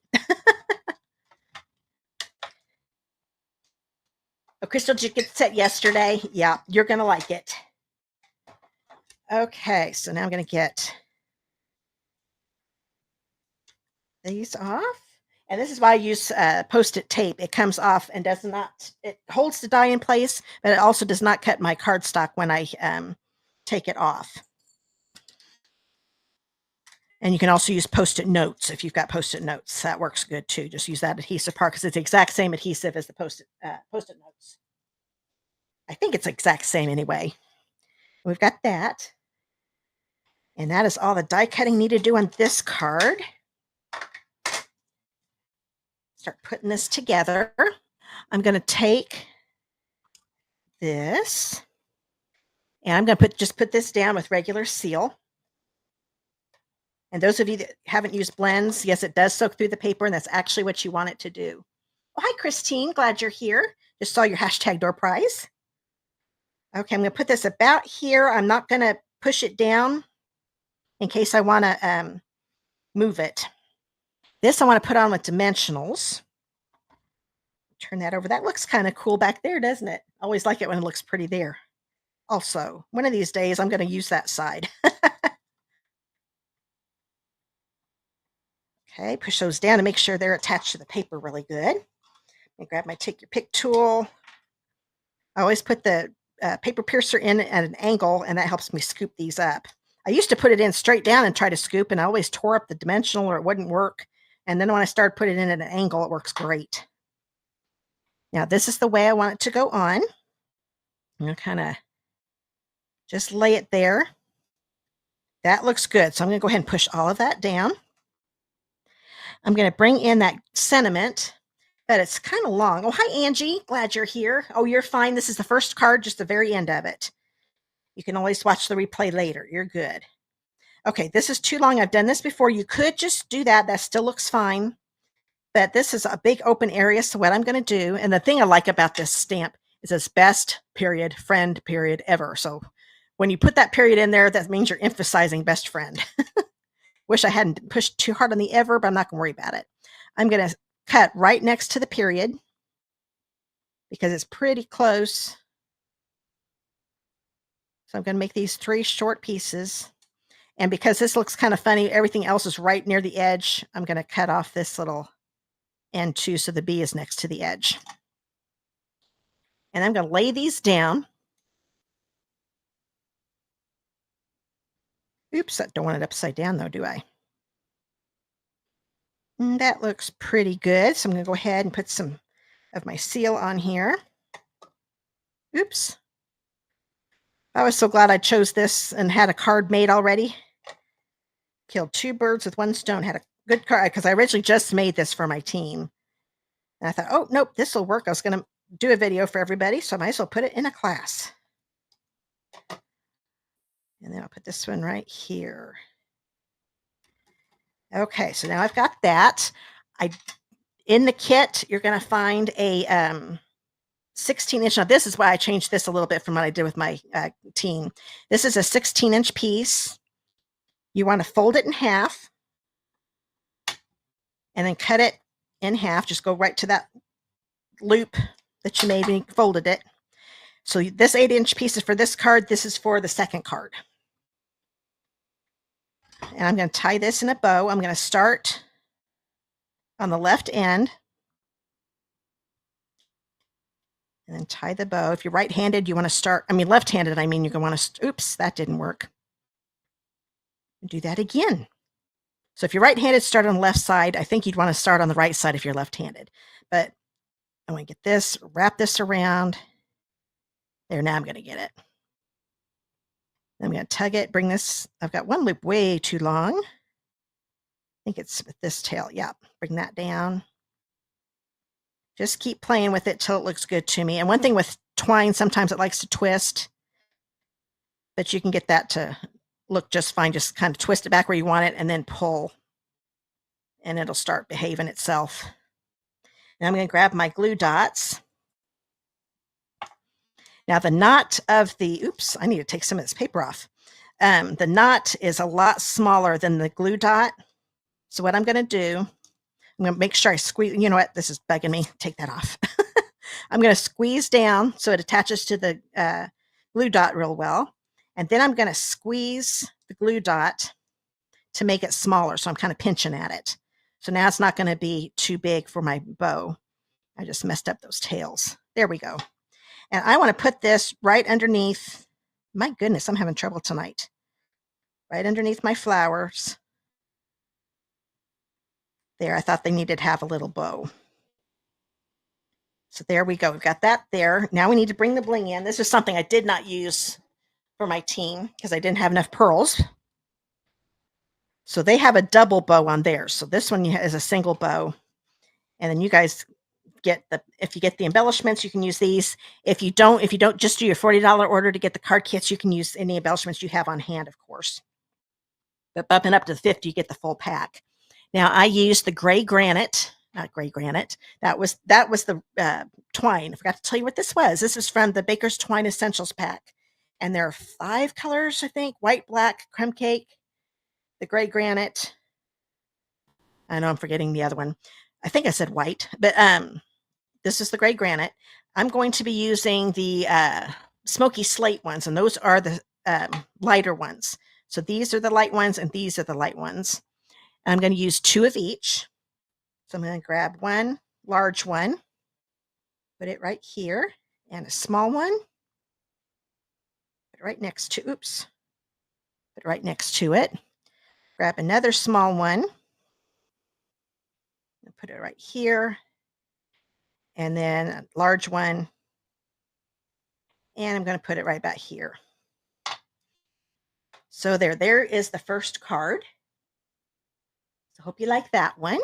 Oh, Crystal, did you get set yesterday? Yeah, you're going to like it. Okay, so now I'm going to get these off. And this is why I use Post-it tape. It comes off and does not, it holds the die in place, but it also does not cut my cardstock when I take it off. And you can also use Post-it notes if you've got Post-it notes. That works good too. Just use that adhesive part, because it's the exact same adhesive as the Post-it notes. I think it's the exact same anyway. We've got that. And that is all the die cutting need to do on this card. Start putting this together. I'm going to take this, and I'm going to just put this down with regular seal. And those of you that haven't used blends, yes, it does soak through the paper, and that's actually what you want it to do. Oh, hi, Christine. Glad you're here. Just saw your hashtag door prize. Okay, I'm going to put this about here. I'm not going to push it down in case I want to move it. This I want to put on with dimensionals. Turn that over. That looks kind of cool back there, doesn't it? Always like it when it looks pretty there. Also, one of these days, I'm going to use that side. Okay, push those down to make sure they're attached to the paper really good. And grab my Take Your Pick tool. I always put the paper piercer in at an angle, and that helps me scoop these up. I used to put it in straight down and try to scoop, and I always tore up the dimensional or it wouldn't work. And then when I started putting it in at an angle, it works great. Now, this is the way I want it to go on. I'm going to kind of just lay it there. That looks good. So I'm going to go ahead and push all of that down. I'm going to bring in that sentiment, but it's kind of long. Oh, hi, Angie. Glad you're here. Oh, you're fine. This is the first card, just the very end of it. You can always watch the replay later. You're good. Okay, this is too long. I've done this before. You could just do that. That still looks fine. But this is a big open area, so what I'm going to do, and the thing I like about this stamp is it's best period, friend period, ever. So when you put that period in there, that means you're emphasizing best friend. Wish I hadn't pushed too hard on the ever, but I'm not going to worry about it. I'm going to cut right next to the period because it's pretty close. So I'm going to make these 3 short pieces. And because this looks kind of funny, everything else is right near the edge, I'm going to cut off this little end too, so the B is next to the edge. And I'm going to lay these down. Oops, I don't want it upside down though, do I? And that looks pretty good. So I'm going to go ahead and put some of my seal on here. Oops. I was so glad I chose this and had a card made already. Killed 2 birds with 1 stone. Had a good card because I originally just made this for my team. And I thought, oh, nope, this will work. I was going to do a video for everybody, so I might as well put it in a class. And then I'll put this one right here. Okay, so now I've got that. In the kit, you're going to find a 16-inch. Now, this is why I changed this a little bit from what I did with my team. This is a 16-inch piece. You want to fold it in half and then cut it in half. Just go right to that loop that you made when you folded it. So this 8-inch piece is for this card. This is for the second card. And I'm going to tie this in a bow. I'm going to start on the left end and then tie the bow. If you're right-handed, you want to start, left-handed, you're going to want to, oops, that didn't work. Do that again. So if you're right-handed, start on the left side. I think you'd want to start on the right side if you're left-handed. But I want to get this, wrap this around. There, now I'm going to get it. I'm going to tug it, bring this. I've got one loop way too long. I think it's with this tail. Yeah, bring that down. Just keep playing with it till it looks good to me. And one thing with twine, sometimes it likes to twist, but you can get that to look just fine. Just kind of twist it back where you want it and then pull, and it'll start behaving itself. Now I'm going to grab my glue dots. Now the knot of the, oops, I need to take some of this paper off. The knot is a lot smaller than the glue dot. So what I'm going to do, I'm going to make sure I squeeze, you know what, this is bugging me. Take that off. I'm going to squeeze down so it attaches to the glue dot real well. And then I'm going to squeeze the glue dot to make it smaller. So I'm kind of pinching at it. So now it's not going to be too big for my bow. I just messed up those tails. There we go. And I want to put this right underneath. My goodness, I'm having trouble tonight. Right underneath my flowers. There, I thought they needed to have a little bow. So there we go. We've got that there. Now we need to bring the bling in. This is something I did not use for my team because I didn't have enough pearls. So they have a double bow on theirs. So this one is a single bow. And then you guys get if you get the embellishments, you can use these. If you don't just do your $40 order to get the card kits, you can use any embellishments you have on hand, of course. But bumping up to the 50, you get the full pack. Now I use the gray granite not gray granite. That was the twine. I forgot to tell you what this was. This is from the Baker's Twine Essentials pack. And there are 5 colors, I think: white, black, creme cake, the gray granite. I know I'm forgetting the other one. I think I said white, but this is the gray granite. I'm going to be using the Smoky Slate ones, and those are the lighter ones. So these are the light ones, and these are the light ones. And I'm going to use 2 of each. So I'm going to grab one large one, put it right here, and a small one, put it right next to, oops, put it right next to it. Grab another small one, and put it right here, and then a large one, and I'm going to put it right back here. So there is the first card. So hope you like that one.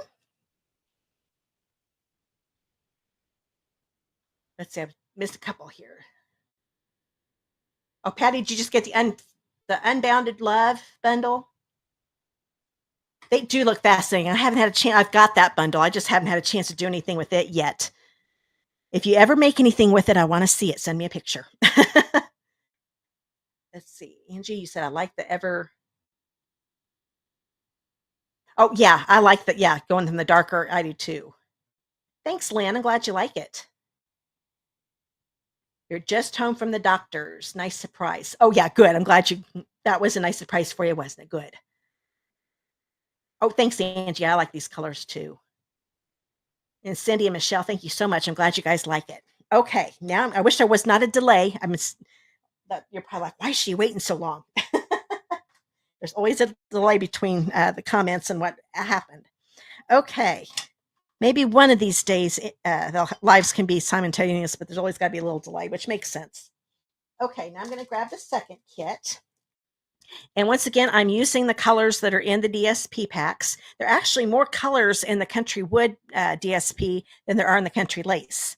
Let's see, I've missed a couple here. Oh, Patty, did you just get the Unbounded Love bundle? They do look fascinating. I haven't had a chance. I've got that bundle. I just haven't had a chance to do anything with it yet. If you ever make anything with it, I want to see it. Send me a picture. Let's see. Angie, you said I like the ever. Oh, yeah. I like that. Yeah. Going from the darker. I do too. Thanks, Lynn. I'm glad you like it. You're just home from the doctor's. Nice surprise. Oh, yeah. Good. I'm glad that was a nice surprise for you, wasn't it? Good. Oh, thanks, Angie. I like these colors too. And Cindy and Michelle, thank you so much. I'm glad you guys like it. Okay, now I wish there was not a delay. You're probably like, why is she waiting so long? There's always a delay between the comments and what happened. Okay, maybe one of these days the lives can be simultaneous, but there's always got to be a little delay, which makes sense. Okay, now I'm going to grab the second kit. And once again, I'm using the colors that are in the DSP packs. There are actually more colors in the Country Wood DSP than there are in the Country Lace.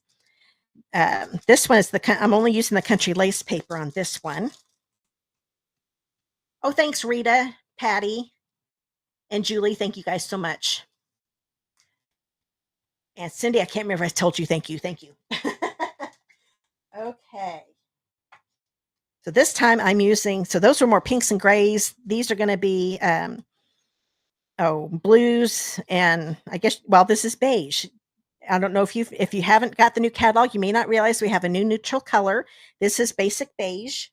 This one is I'm only using the Country Lace paper on this one. Oh, thanks, Rita, Patty, and Julie. Thank you guys so much. And Cindy, I can't remember if I told you thank you. Thank you. Okay. So this time I'm using, so those were more pinks and grays. These are going to be, blues. And I guess, well, this is beige. I don't know if you haven't got the new catalog, you may not realize we have a new neutral color. This is basic beige.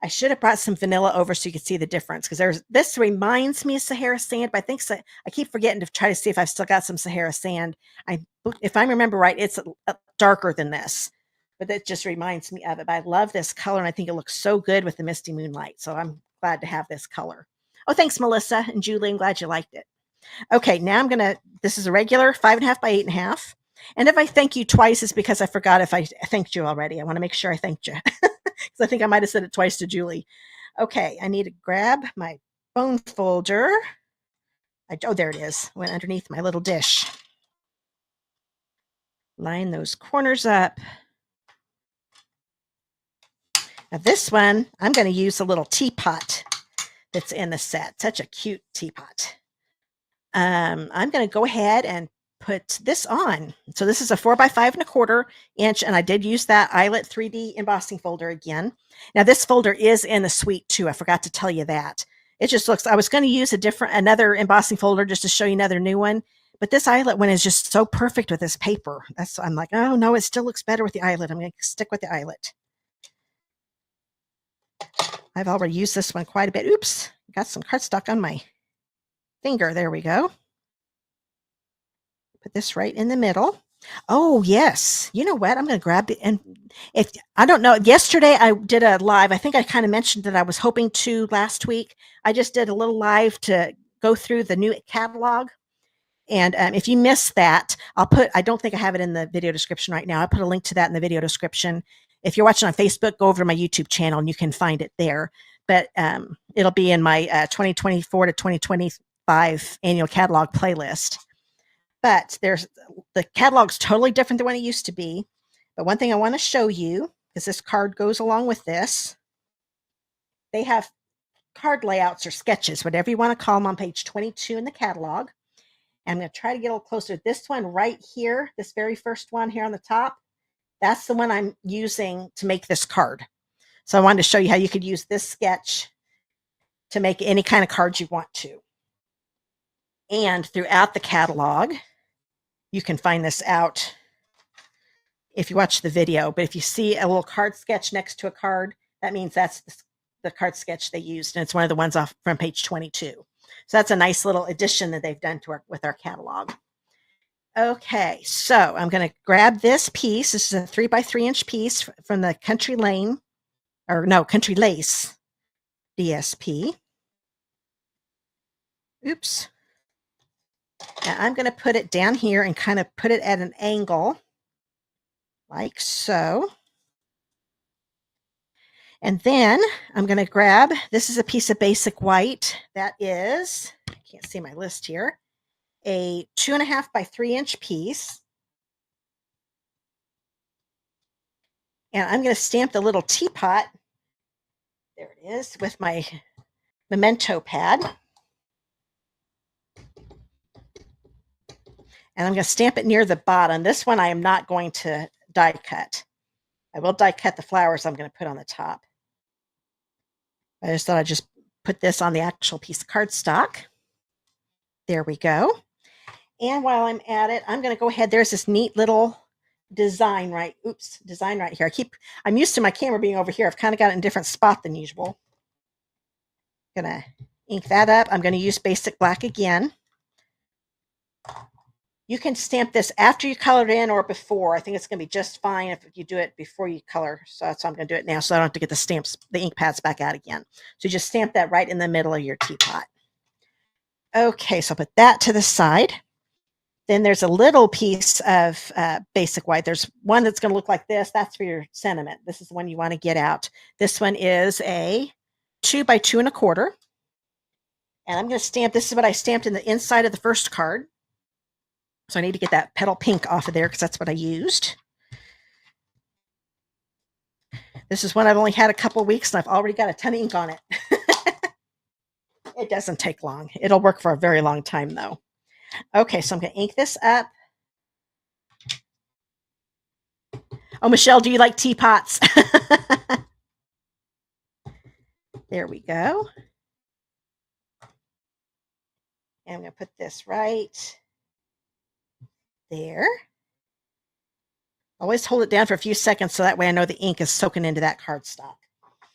I should have brought some vanilla over so you could see the difference, because this reminds me of Sahara sand, but I think I keep forgetting to try to see if I've still got some Sahara sand. If I remember right, it's darker than this, but that just reminds me of it. But I love this color, and I think it looks so good with the misty moonlight. So I'm glad to have this color. Oh, thanks, Melissa and Julie. I'm glad you liked it. Okay, now this is a regular 5.5 by 8.5. And if I thank you twice, it's because I forgot if I thanked you already. I want to make sure I thanked you, because I think I might have said it twice to Julie. Okay, I need to grab my bone folder. Oh, there it is. Went underneath my little dish. Line those corners up. Now this one, I'm going to use a little teapot that's in the set. Such a cute teapot. I'm going to go ahead and put this on. So this is a 4 by 5.25 inch, and I did use that Eyelet 3D embossing folder again. Now this folder is in the suite too. I forgot to tell you that. It just looks, I was going to use another embossing folder just to show you another new one, but this Eyelet one is just so perfect with this paper. I'm like, oh no, it still looks better with the Eyelet. I'm going to stick with the Eyelet. I've already used this one quite a bit. Oops, got some cardstock on my finger. There we go. Put this right in the middle. Oh, yes. You know what? I'm going to grab it. And I don't know, yesterday I did a live. I think I kind of mentioned that I was hoping to last week. I just did a little live to go through the new catalog. And if you missed that, I don't think I have it in the video description right now. I'll put a link to that in the video description. If you're watching on Facebook, go over to my YouTube channel and you can find it there. But it'll be in my 2024 to 2025 annual catalog playlist. But the catalog's totally different than what it used to be. But one thing I want to show you, because this card goes along with this, they have card layouts or sketches, whatever you want to call them, on page 22 in the catalog. And I'm going to try to get a little closer. This one right here, this very first one here on the top, that's the one I'm using to make this card. So I wanted to show you how you could use this sketch to make any kind of cards you want to. And throughout the catalog, you can find this out if you watch the video. But if you see a little card sketch next to a card, that means that's the card sketch they used. And it's one of the ones off from page 22. So that's a nice little addition that they've done to with our catalog. Okay, so I'm going to grab this piece. This is a 3x3" piece from the Country Lace DSP. Oops. Now I'm going to put it down here and kind of put it at an angle, like so. And then I'm going to grab, this is a piece of basic white. That is, I can't see my list here, a 2.5x3" piece. And I'm going to stamp the little teapot. There it is with my memento pad. And I'm going to stamp it near the bottom. This one I am not going to die cut. I will die cut the flowers I'm going to put on the top. I just thought I'd just put this on the actual piece of cardstock. There we go. And while I'm at it, I'm going to go ahead. There's this neat little design right here. I'm used to my camera being over here. I've kind of got it in a different spot than usual. I'm going to ink that up. I'm going to use basic black again. You can stamp this after you color it in or before. I think it's going to be just fine if you do it before you color. So that's why I'm going to do it now, so I don't have to get the ink pads back out again. So just stamp that right in the middle of your teapot. Okay, so I'll put that to the side. Then there's a little piece of basic white. There's one that's going to look like this. That's for your sentiment. This is the one you want to get out. This one is a 2x2 1/4. And I'm going to stamp, this is what I stamped in the inside of the first card. So I need to get that petal pink off of there because that's what I used. This is one I've only had a couple weeks and I've already got a ton of ink on it. It doesn't take long. It'll work for a very long time though. Okay, so I'm going to ink this up. Oh, Michelle, do you like teapots? There we go. And I'm going to put this right there. Always hold it down for a few seconds so that way I know the ink is soaking into that cardstock.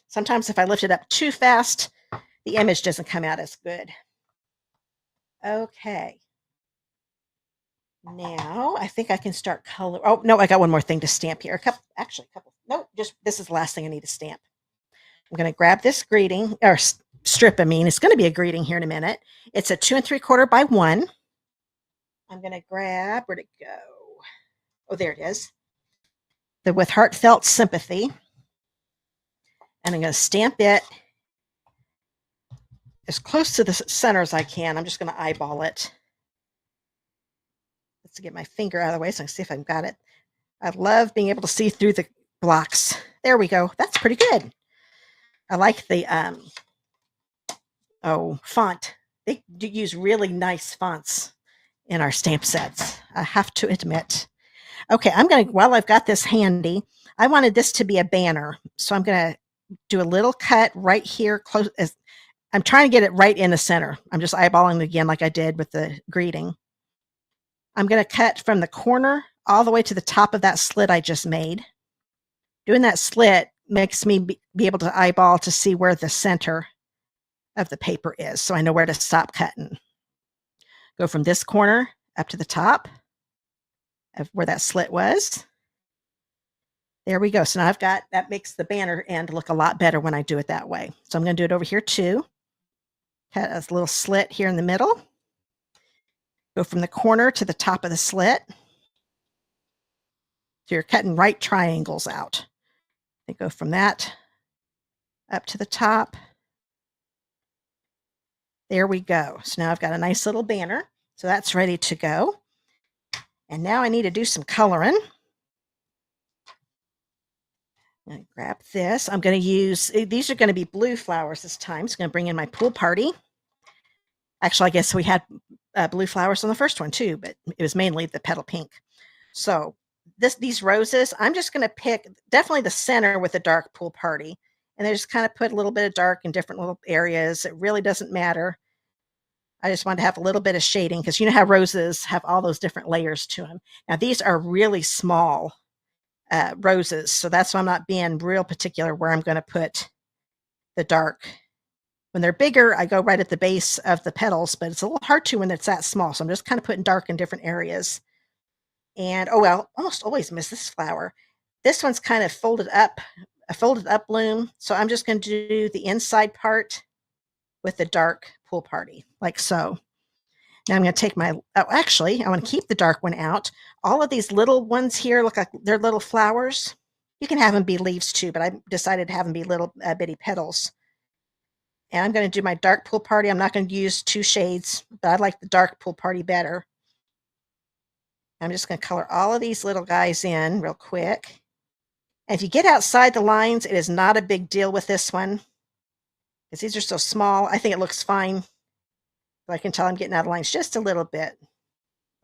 Sometimes if I lift it up too fast, the image doesn't come out as good. Okay. Now I think I can start color. Oh, no, I got one more thing to stamp here. A couple. No, just this is the last thing I need to stamp. I'm going to grab this greeting, or strip, it's going to be a greeting here in a minute. It's a 2 3/4 by 1. I'm going to grab, where'd it go? Oh, there it is. The With Heartfelt Sympathy. And I'm going to stamp it as close to the center as I can. I'm just going to eyeball it. Let's get my finger out of the way so I can see if I've got it. I love being able to see through the blocks. There we go. That's pretty good. I like the font. They do use really nice fonts in our stamp sets, I have to admit. Okay, while I've got this handy, I wanted this to be a banner. So I'm going to do a little cut right here. I'm trying to get it right in the center. I'm just eyeballing it again like I did with the greeting. I'm going to cut from the corner all the way to the top of that slit I just made. Doing that slit makes me be able to eyeball to see where the center of the paper is, so I know where to stop cutting. Go from this corner up to the top of where that slit was. There we go. So now that makes the banner end look a lot better when I do it that way. So I'm going to do it over here too. Cut a little slit here in the middle. Go from the corner to the top of the slit. So you're cutting right triangles out. They go from that up to the top. There we go. So now I've got a nice little banner. So that's ready to go. And now I need to do some coloring. I'm going to grab this. I'm going to use, these are going to be blue flowers this time. So I'm going to bring in my Pool Party. Actually, I guess we had blue flowers on the first one too, but it was mainly the petal pink. So these roses, I'm just going to pick definitely the center with the dark pool party. And I just kind of put a little bit of dark in different little areas. It really doesn't matter. I just wanted to have a little bit of shading because you know how roses have all those different layers to them. Now these are really small roses, so that's why I'm not being real particular where I'm going to put the dark. When they're bigger, I go right at the base of the petals, but it's a little hard to when it's that small. So I'm just kind of putting dark in different areas. And oh well, almost always miss this flower. This one's kind of folded up, a folded up bloom. So I'm just going to do the inside part with the dark pool party, like so. Now I'm going to take my, oh, actually, I want to keep the dark one out. All of these little ones here look like they're little flowers. You can have them be leaves too, but I decided to have them be little bitty petals. And I'm going to do my dark pool party. I'm not going to use 2 shades, but I like the dark pool party better. I'm just going to color all of these little guys in real quick. And if you get outside the lines, it is not a big deal with this one because these are so small. I think it looks fine. But I can tell I'm getting out of lines just a little bit.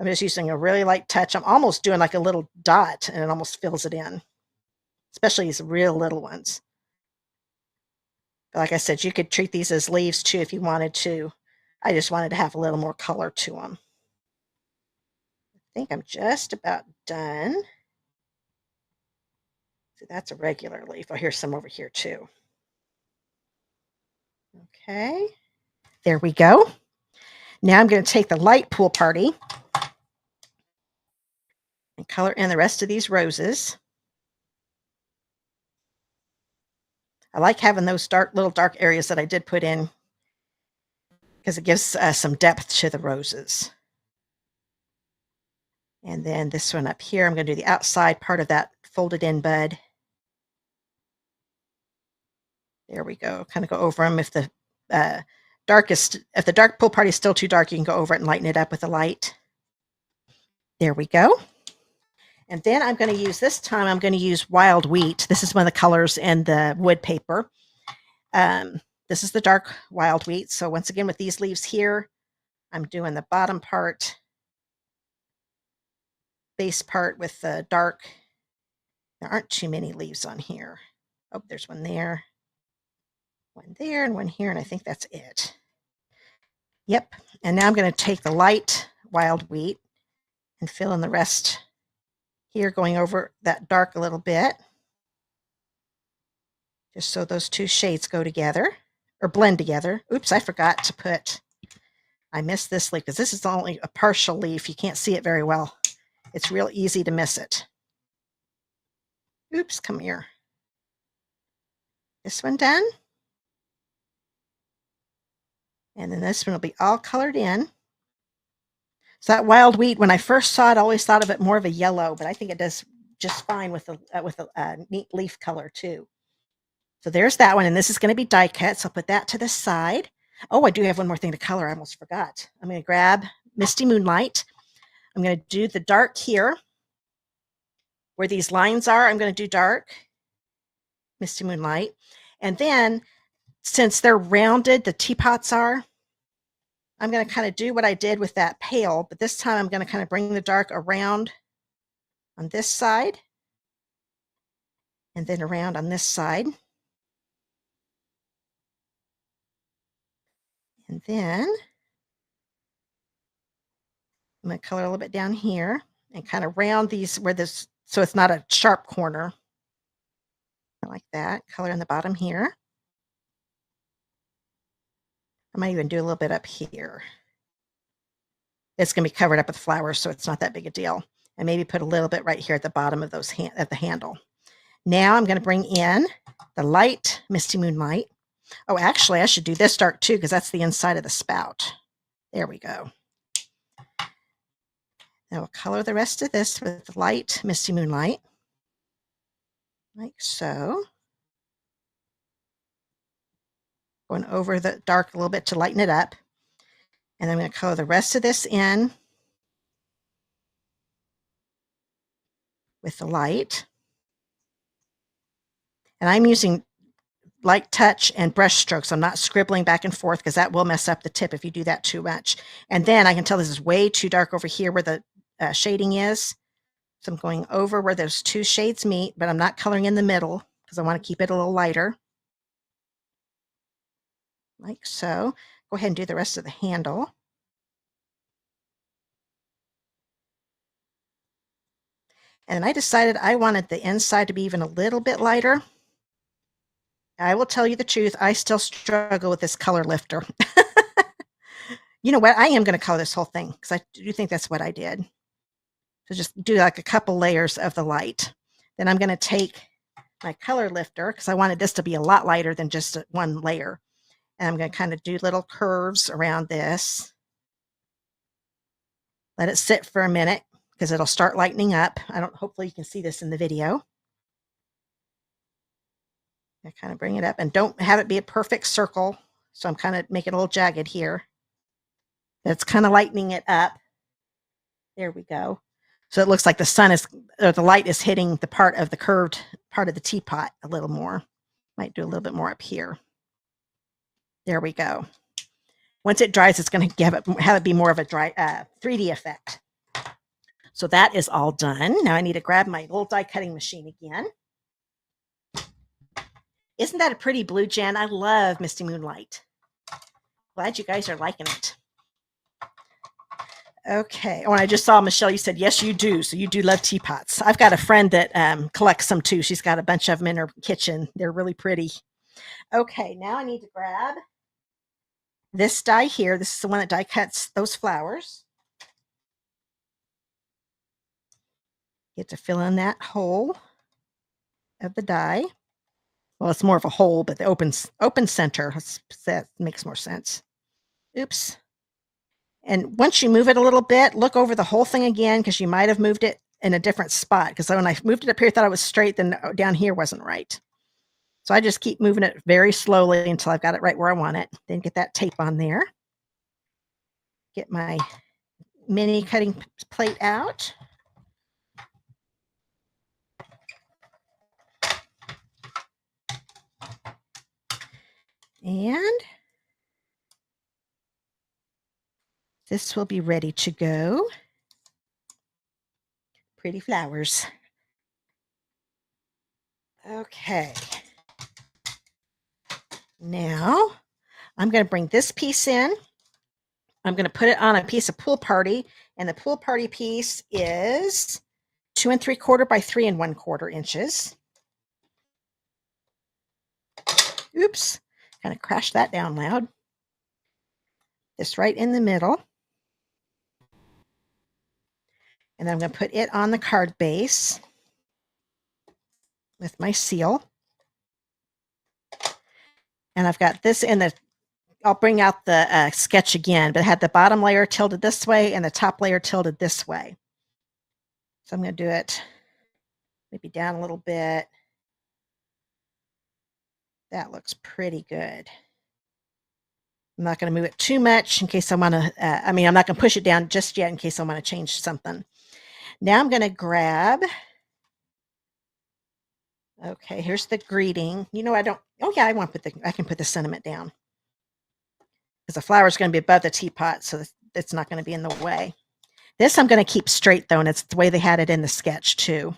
I'm just using a really light touch. I'm almost doing like a little dot and it almost fills it in, especially these real little ones. But like I said, you could treat these as leaves too if you wanted to. I just wanted to have a little more color to them. I think I'm just about done. So that's a regular leaf. Oh, here's some over here too. Okay, there we go. Now I'm going to take the light pool party and color in the rest of these roses. I like having those little dark areas that I did put in because it gives some depth to the roses. And then this one up here, I'm going to do the outside part of that folded in bud. There we go. Kind of go over them. If the dark pool party is still too dark, you can go over it and lighten it up with the light. There we go. And then I'm going to use, this time I'm going to use wild wheat. This is one of the colors in the wood paper. This is the dark wild wheat. So once again, with these leaves here, I'm doing the bottom part, base part with the dark. There aren't too many leaves on here. Oh, there's one there, and one here, and I think that's it. Yep. And now I'm going to take the light wild wheat and fill in the rest here, going over that dark a little bit, just so those 2 shades go together or blend together. Oops, I forgot to put, I missed this leaf because this is only a partial leaf. You can't see it very well. It's real easy to miss it. Oops, come here. This one done. And then this one will be all colored in. So that wild wheat, when I first saw it, I always thought of it more of a yellow, but I think it does just fine with a neat leaf color too. So there's that one, and this is going to be die cut, so I'll put that to the side. Oh, I do have one more thing to color. I almost forgot. I'm going to grab Misty Moonlight. I'm going to do the dark here. Where these lines are, I'm going to do dark, Misty Moonlight. And then, since they're rounded, the teapots are, I'm going to kind of do what I did with that pale, but this time I'm going to kind of bring the dark around on this side and then around on this side. And then I'm going to color a little bit down here and kind of round these where this, so it's not a sharp corner. Like that. Color in the bottom here. I might even do a little bit up here. It's going to be covered up with flowers, so it's not that big a deal. And maybe put a little bit right here at the bottom of those at the handle. Now I'm going to bring in the light Misty Moonlight. Oh, actually, I should do this dark too because that's the inside of the spout. There we go. Now we'll color the rest of this with the light Misty Moonlight, like so. Going over the dark a little bit to lighten it up. And I'm going to color the rest of this in with the light. And I'm using light touch and brush strokes. I'm not scribbling back and forth because that will mess up the tip if you do that too much. And then I can tell this is way too dark over here where the shading is. So I'm going over where those two shades meet, but I'm not coloring in the middle because I want to keep it a little lighter. Like so. Go ahead and do the rest of the handle. And I decided I wanted the inside to be even a little bit lighter. I will tell you the truth, I still struggle with this color lifter. You know what? I am going to color this whole thing because I do think that's what I did. So just do like a couple layers of the light. Then I'm going to take my color lifter because I wanted this to be a lot lighter than just one layer. And I'm going to kind of do little curves around this. Let it sit for a minute because it'll start lightening up. Hopefully you can see this in the video. I kind of bring it up and don't have it be a perfect circle. So I'm kind of making it a little jagged here. It's kind of lightening it up. There we go. So it looks like the light is hitting the part of the curved part of the teapot a little more. Might do a little bit more up here. There we go. Once it dries, it's going to have it be more of a dry 3D effect. So that is all done. Now I need to grab my little die cutting machine again. Isn't that a pretty blue, Jen? I love Misty Moonlight. Glad you guys are liking it. Okay. Oh, and I just saw, Michelle, you said, yes, you do. So you do love teapots. I've got a friend that collects them too. She's got a bunch of them in her kitchen. They're really pretty. Okay. Now I need to grab this die here. This is the one that die cuts those flowers. Get to fill in that hole of the die. Well, it's more of a hole, but the open center, that makes more sense. Oops. And once you move it a little bit, look over the whole thing again because you might have moved it in a different spot. Because when I moved it up here, I thought it was straight, then down here wasn't right. So I just keep moving it very slowly until I've got it right where I want it. Then get that tape on there. Get my mini cutting plate out. And this will be ready to go. Pretty flowers. Okay. Now I'm going to bring this piece in. I'm going to put it on a piece of Pool Party, and the Pool Party piece is 2 3/4 by 3 1/4 inches. Oops, kind of crashed that down loud. This right in the middle. And then I'm going to put it on the card base with my seal. And I've got this in the, I'll bring out the sketch again, but it had the bottom layer tilted this way and the top layer tilted this way. So I'm going to do it maybe down a little bit. That looks pretty good. I'm not going to move it too much in case I want to, I'm not going to push it down just yet in case I want to change something. Now I'm going to grab, okay, here's the greeting. You know, I don't, oh yeah, I can put the sentiment down. Because the flower is going to be above the teapot, so it's not going to be in the way. This I'm going to keep straight though, and it's the way they had it in the sketch too.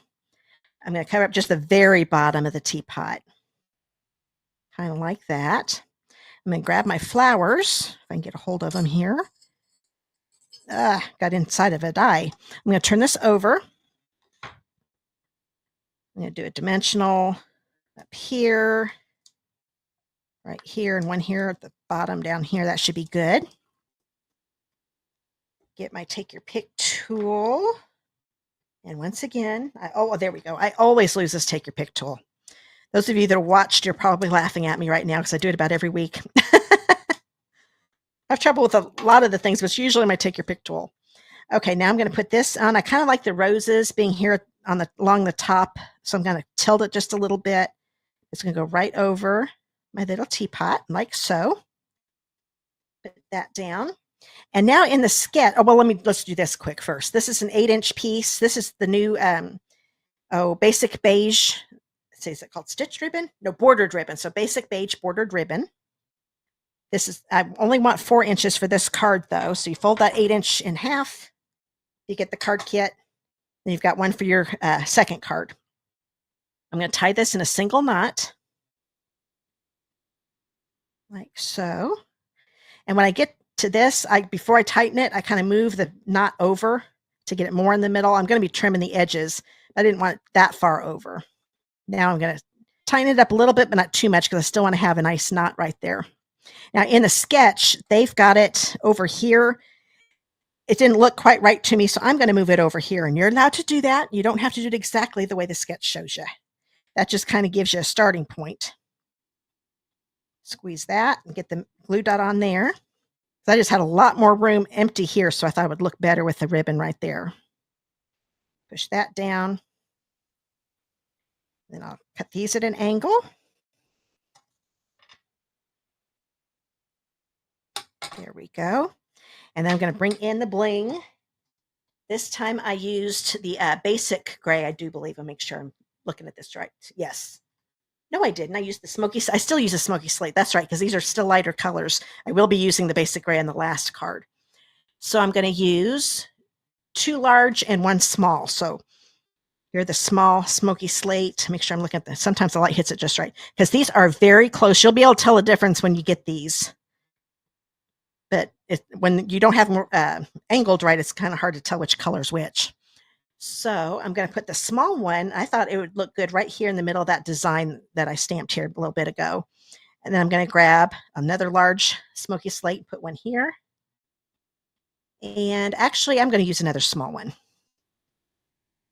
I'm going to cover up just the very bottom of the teapot. Kind of like that. I'm going to grab my flowers, if I can get a hold of them here. Got inside of a die. I'm going to turn this over. I'm going to do a dimensional up here, right here, and one here at the bottom down here. That should be good. Get my take your pick tool. And once again, oh, there we go. I always lose this take your pick tool. Those of you that watched, you're probably laughing at me right now because I do it about every week. I have trouble with a lot of the things, but it's usually my take your pick tool. Okay, now I'm going to put this on. I kind of like the roses being here on along the top, so I'm going to tilt it just a little bit. It's going to go right over my little teapot, like so. Put that down. And now in the sketch, let's do this quick first. This is an 8-inch piece. This is the new basic beige say, is it called stitched ribbon? No, bordered ribbon. So basic beige bordered ribbon. This is, I only want 4 inches for this card though. So you fold that 8-inch in half. You get the card kit. Then you've got one for your second card. I'm going to tie this in a single knot. Like so. And when I get to this, before I tighten it, I kind of move the knot over to get it more in the middle. I'm going to be trimming the edges. I didn't want it that far over. Now I'm going to tighten it up a little bit, but not too much because I still want to have a nice knot right there. Now in the sketch, they've got it over here. It didn't look quite right to me, so I'm going to move it over here. And you're allowed to do that. You don't have to do it exactly the way the sketch shows you. That just kind of gives you a starting point. Squeeze that and get the glue dot on there. So I just had a lot more room empty here, so I thought it would look better with the ribbon right there. Push that down. Then I'll cut these at an angle. There we go. And then I'm going to bring in the bling. This time I used the basic gray, I do believe. I'll make sure I'm looking at this right. Yes. No, I didn't. I used the smoky. I still use the smoky slate. That's right, because these are still lighter colors. I will be using the basic gray on the last card. So I'm going to use 2 large and 1 small. So here the small smoky slate. Make sure I'm looking at this. Sometimes the light hits it just right, because these are very close. You'll be able to tell the difference when you get these. But when you don't have them angled right, it's kind of hard to tell which color is which. So I'm going to put the small one. I thought it would look good right here in the middle of that design that I stamped here a little bit ago. And then I'm going to grab another large smoky slate, put one here. And actually, I'm going to use another small one,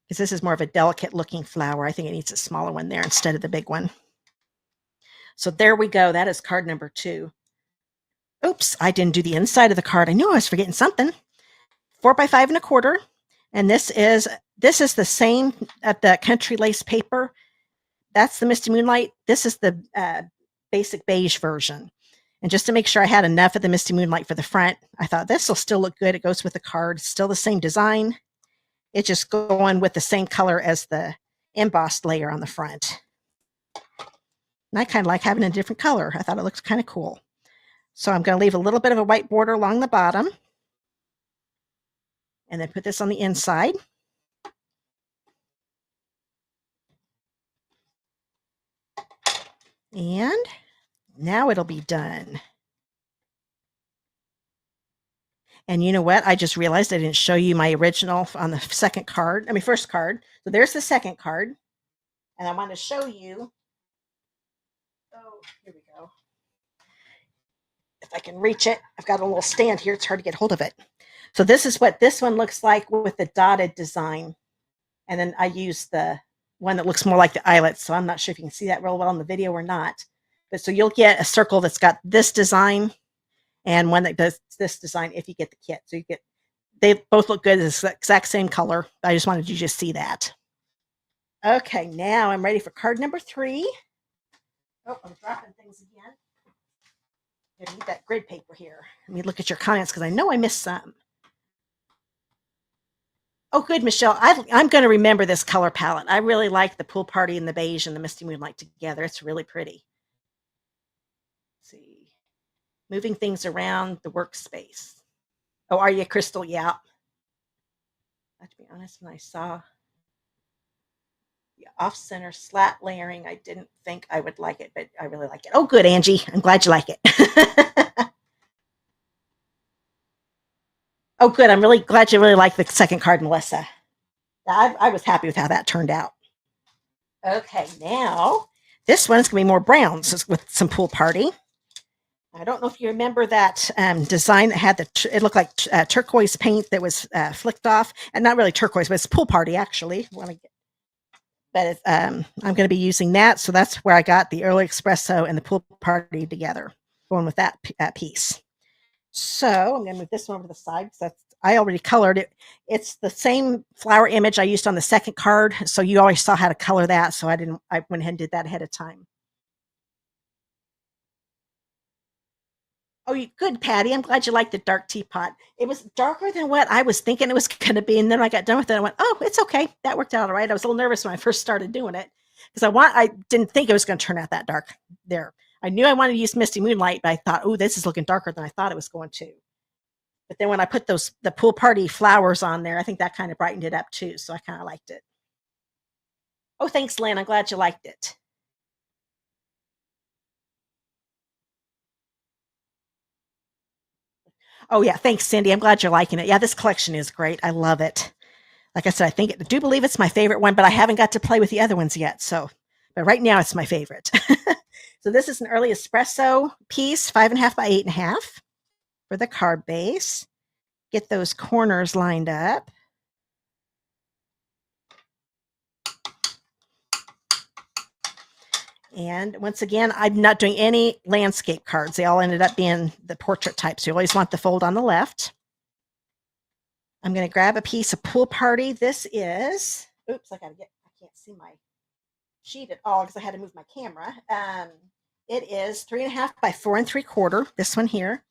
because this is more of a delicate looking flower. I think it needs a smaller one there instead of the big one. So there we go. That is card number 2. Oops, I didn't do the inside of the card. I knew I was forgetting something. 4 by 5 1/4. And this is the same at the Country Lace paper. That's the Misty Moonlight. This is the basic beige version. And just to make sure I had enough of the Misty Moonlight for the front, I thought this will still look good. It goes with the card. Still the same design. It's just going with the same color as the embossed layer on the front. And I kind of like having a different color. I thought it looked kind of cool. So I'm going to leave a little bit of a white border along the bottom. And then put this on the inside. And now it'll be done. And you know what? I just realized I didn't show you my original on the first card. So there's the second card. And I want to show you. Oh, here we go. If I can reach it, I've got a little stand here. It's hard to get hold of it. So this is what this one looks like with the dotted design. And then I use the one that looks more like the eyelet. So I'm not sure if you can see that real well in the video or not. But so you'll get a circle that's got this design and one that does this design if you get the kit. So they both look good. It's the exact same color. I just wanted you to just see that. Okay, now I'm ready for card number 3. Oh, I'm dropping things again. I need that grid paper here. Let me look at your comments because I know I missed some. Oh, good, Michelle. I'm going to remember this color palette. I really like the Pool Party and the beige and the Misty Moonlight together. It's really pretty. Let's see. Moving things around the workspace. Oh, are you, Crystal? Yeah. I have to be honest, when I saw the off-center slat layering, I didn't think I would like it, but I really like it. Oh, good, Angie. I'm glad you like it. Oh, good. I'm really glad you really like the second card, Melissa. I was happy with how that turned out. Okay, now this one's going to be more browns with some Pool Party. I don't know if you remember that design that had it looked like turquoise paint that was flicked off. And not really turquoise, but it's Pool Party, actually. But I'm going to be using that. So that's where I got the Early Espresso and the Pool Party together, going with that piece. So I'm going to move this one over to the side because I already colored it. It's the same flower image I used on the second card. So you always saw how to color that. So I went ahead and did that ahead of time. Oh, good, Patty. I'm glad you liked the dark teapot. It was darker than what I was thinking it was going to be. And then I got done with it. I went, oh, it's okay. That worked out all right. I was a little nervous when I first started doing it because I didn't think it was going to turn out that dark there. I knew I wanted to use Misty Moonlight, but I thought, oh, this is looking darker than I thought it was going to. But then when I put the pool party flowers on there, I think that kind of brightened it up too. So I kind of liked it. Oh, thanks, Lynn. I'm glad you liked it. Oh, yeah. Thanks, Cindy. I'm glad you're liking it. Yeah, this collection is great. I love it. Like I said, I do believe it's my favorite one, but I haven't got to play with the other ones yet. So, but right now it's my favorite. So this is an early espresso piece, 5.5 by 8.5 for the card base. Get those corners lined up. And once again, I'm not doing any landscape cards. They all ended up being the portrait type. So you always want the fold on the left. I'm going to grab a piece of Pool Party. This is, oops, I can't see my sheet at all because I had to move my camera. It is 3.5 by 4 3/4. This one here.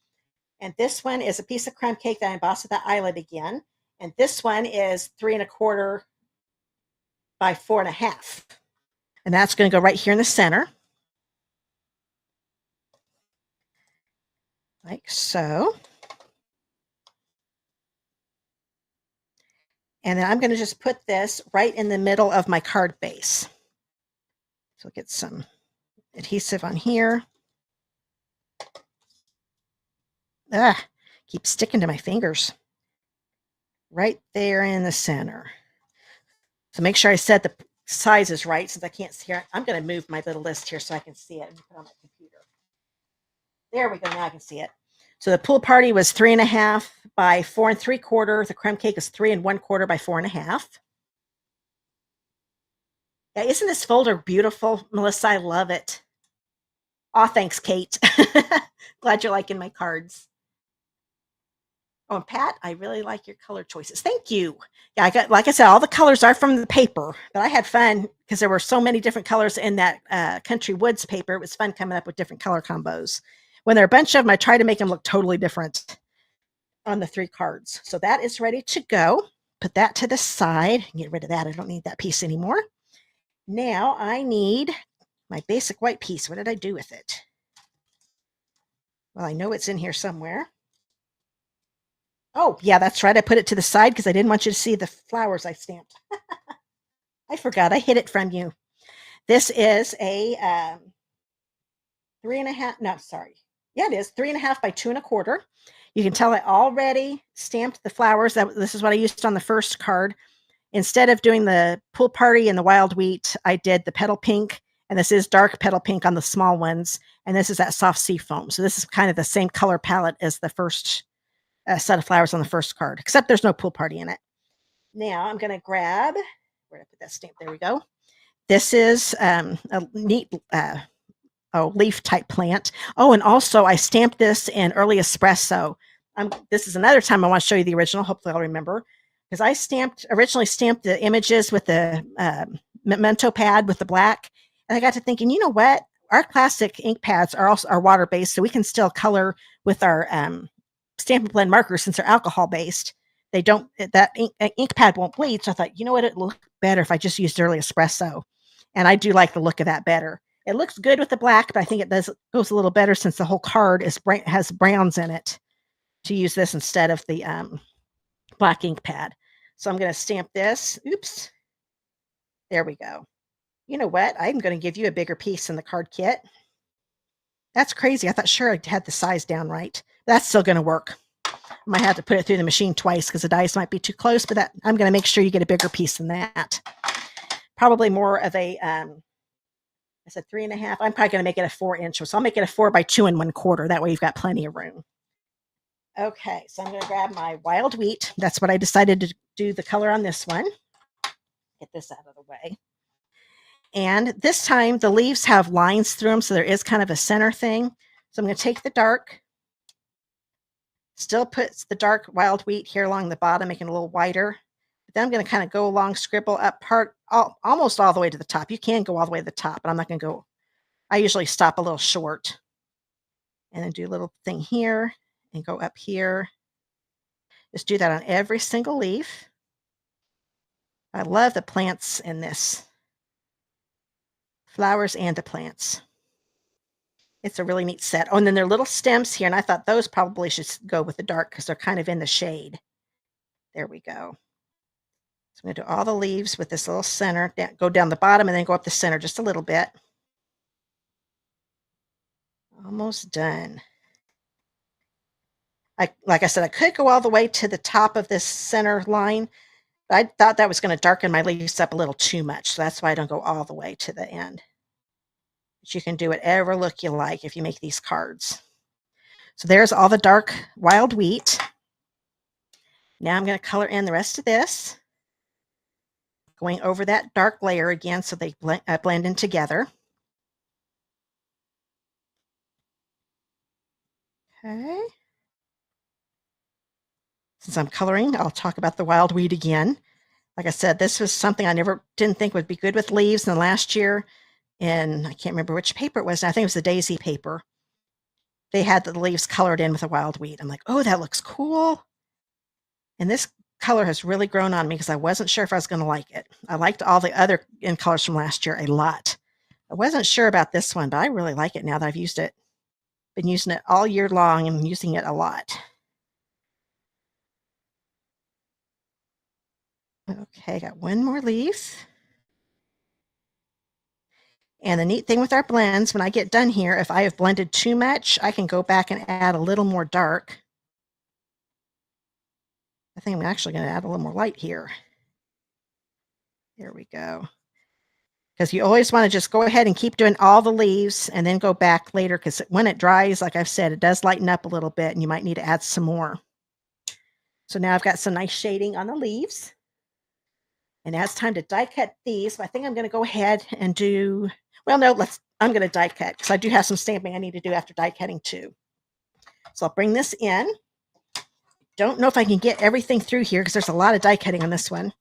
And this one is a piece of crumb cake that I embossed with that eyelet again. And this one is 3.25 by 4.5. And that's going to go right here in the center. Like so. And then I'm going to just put this right in the middle of my card base. So I'll get some adhesive on here. Keeps sticking to my fingers. Right there in the center. So make sure I set the size is right since I can't see it. I'm going to move my little list here so I can see it and put it on my computer. There we go. Now I can see it. So the Pool Party was 3.5 by 4 3/4. The crumb cake is 3 1/4 by 4.5. Yeah, isn't this folder beautiful, Melissa? I love it. Oh, thanks, Kate. Glad you're liking my cards. Oh, and Pat, I really like your color choices. Thank you. Yeah, like I said, all the colors are from the paper, but I had fun because there were so many different colors in that Country Woods paper. It was fun coming up with different color combos. When there are a bunch of them, I try to make them look totally different on the 3 cards. So that is ready to go. Put that to the side. Get rid of that. I don't need that piece anymore. Now I need my basic white piece. What did I do with it? Well, I know it's in here somewhere. Oh, yeah, that's right. I put it to the side because I didn't want you to see the flowers I stamped. I forgot. I hid it from you. This is a 3.5. No, sorry. Yeah, it is 3.5 by 2 1/4. You can tell I already stamped the flowers. This is what I used on the first card. Instead of doing the Pool Party and the Wild Wheat, I did the petal pink, and this is dark petal pink on the small ones, and this is that soft sea foam. So this is kind of the same color palette as the first set of flowers on the first card, except there's no Pool Party in it. Now I'm going to grab, where did I put that stamp? There we go. This is a neat leaf type plant. Oh, and also I stamped this in early espresso. This is another time I want to show you the original. Hopefully I'll remember. Because I originally stamped the images with the memento pad with the black. And I got to thinking, you know what? Our classic ink pads are water-based, so we can still color with our Stampin' Blend markers since they're alcohol-based. That ink pad won't bleed. So I thought, you know what? It'd look better if I just used early espresso. And I do like the look of that better. It looks good with the black, but I think it goes a little better since the whole card has browns in it to use this instead of the black ink pad. So I'm going to stamp this. Oops. There we go. You know what? I'm going to give you a bigger piece in the card kit. That's crazy. I thought sure I had the size down right. That's still going to work. I might have to put it through the machine twice because the dies might be too close, but I'm going to make sure you get a bigger piece than that. Probably more of a, I said 3.5. I'm probably going to make it a 4-inch. So I'll make it a 4 by 2 1/4. That way you've got plenty of room. Okay, so I'm going to grab my Wild Wheat. That's what I decided to do the color on this one. Get this out of the way. And this time the leaves have lines through them, so there is kind of a center thing. So I'm going to take the dark, still put the dark Wild Wheat here along the bottom, making it a little wider. But then I'm going to kind of go along, scribble up almost all the way to the top. You can go all the way to the top, but I'm not going to go. I usually stop a little short and then do a little thing here. And go up here. Just do that on every single leaf. I love the plants in this. flowers and the plants. It's a really neat set. Oh, and then there are little stems here, and I thought those probably should go with the dark because they're kind of in the shade. There we go. So I'm going to do all the leaves with this little center, go down the bottom and then go up the center just a little bit. Almost done. Like I said, I could go all the way to the top of this center line, but I thought that was going to darken my leaves up a little too much, so that's why I don't go all the way to the end. But you can do whatever look you like if you make these cards. So there's all the dark wild wheat. Now I'm going to color in the rest of this, going over that dark layer again so they blend in together. Okay. Since I'm coloring, I'll talk about the wild wheat again. Like I said, this was something I didn't think would be good with leaves. And last year, and I can't remember which paper it was. I think it was the daisy paper. They had the leaves colored in with a wild wheat. I'm like, oh, that looks cool. And this color has really grown on me because I wasn't sure if I was going to like it. I liked all the other in colors from last year a lot. I wasn't sure about this one, but I really like it now that I've used it. Been using it all year long and using it a lot. Okay, got one more leaf. And the neat thing with our blends, when I get done here, if I have blended too much, I can go back and add a little more dark. I think I'm actually going to add a little more light here. There we go. Because you always want to just go ahead and keep doing all the leaves and then go back later, because when it dries, like I've said, it does lighten up a little bit and you might need to add some more. So now I've got some nice shading on the leaves. And now it's time to die cut these. So I think I'm going to go ahead and do, well, no, I'm going to die cut because I do have some stamping I need to do after die cutting too. So I'll bring this in. Don't know if I can get everything through here because there's a lot of die cutting on this one.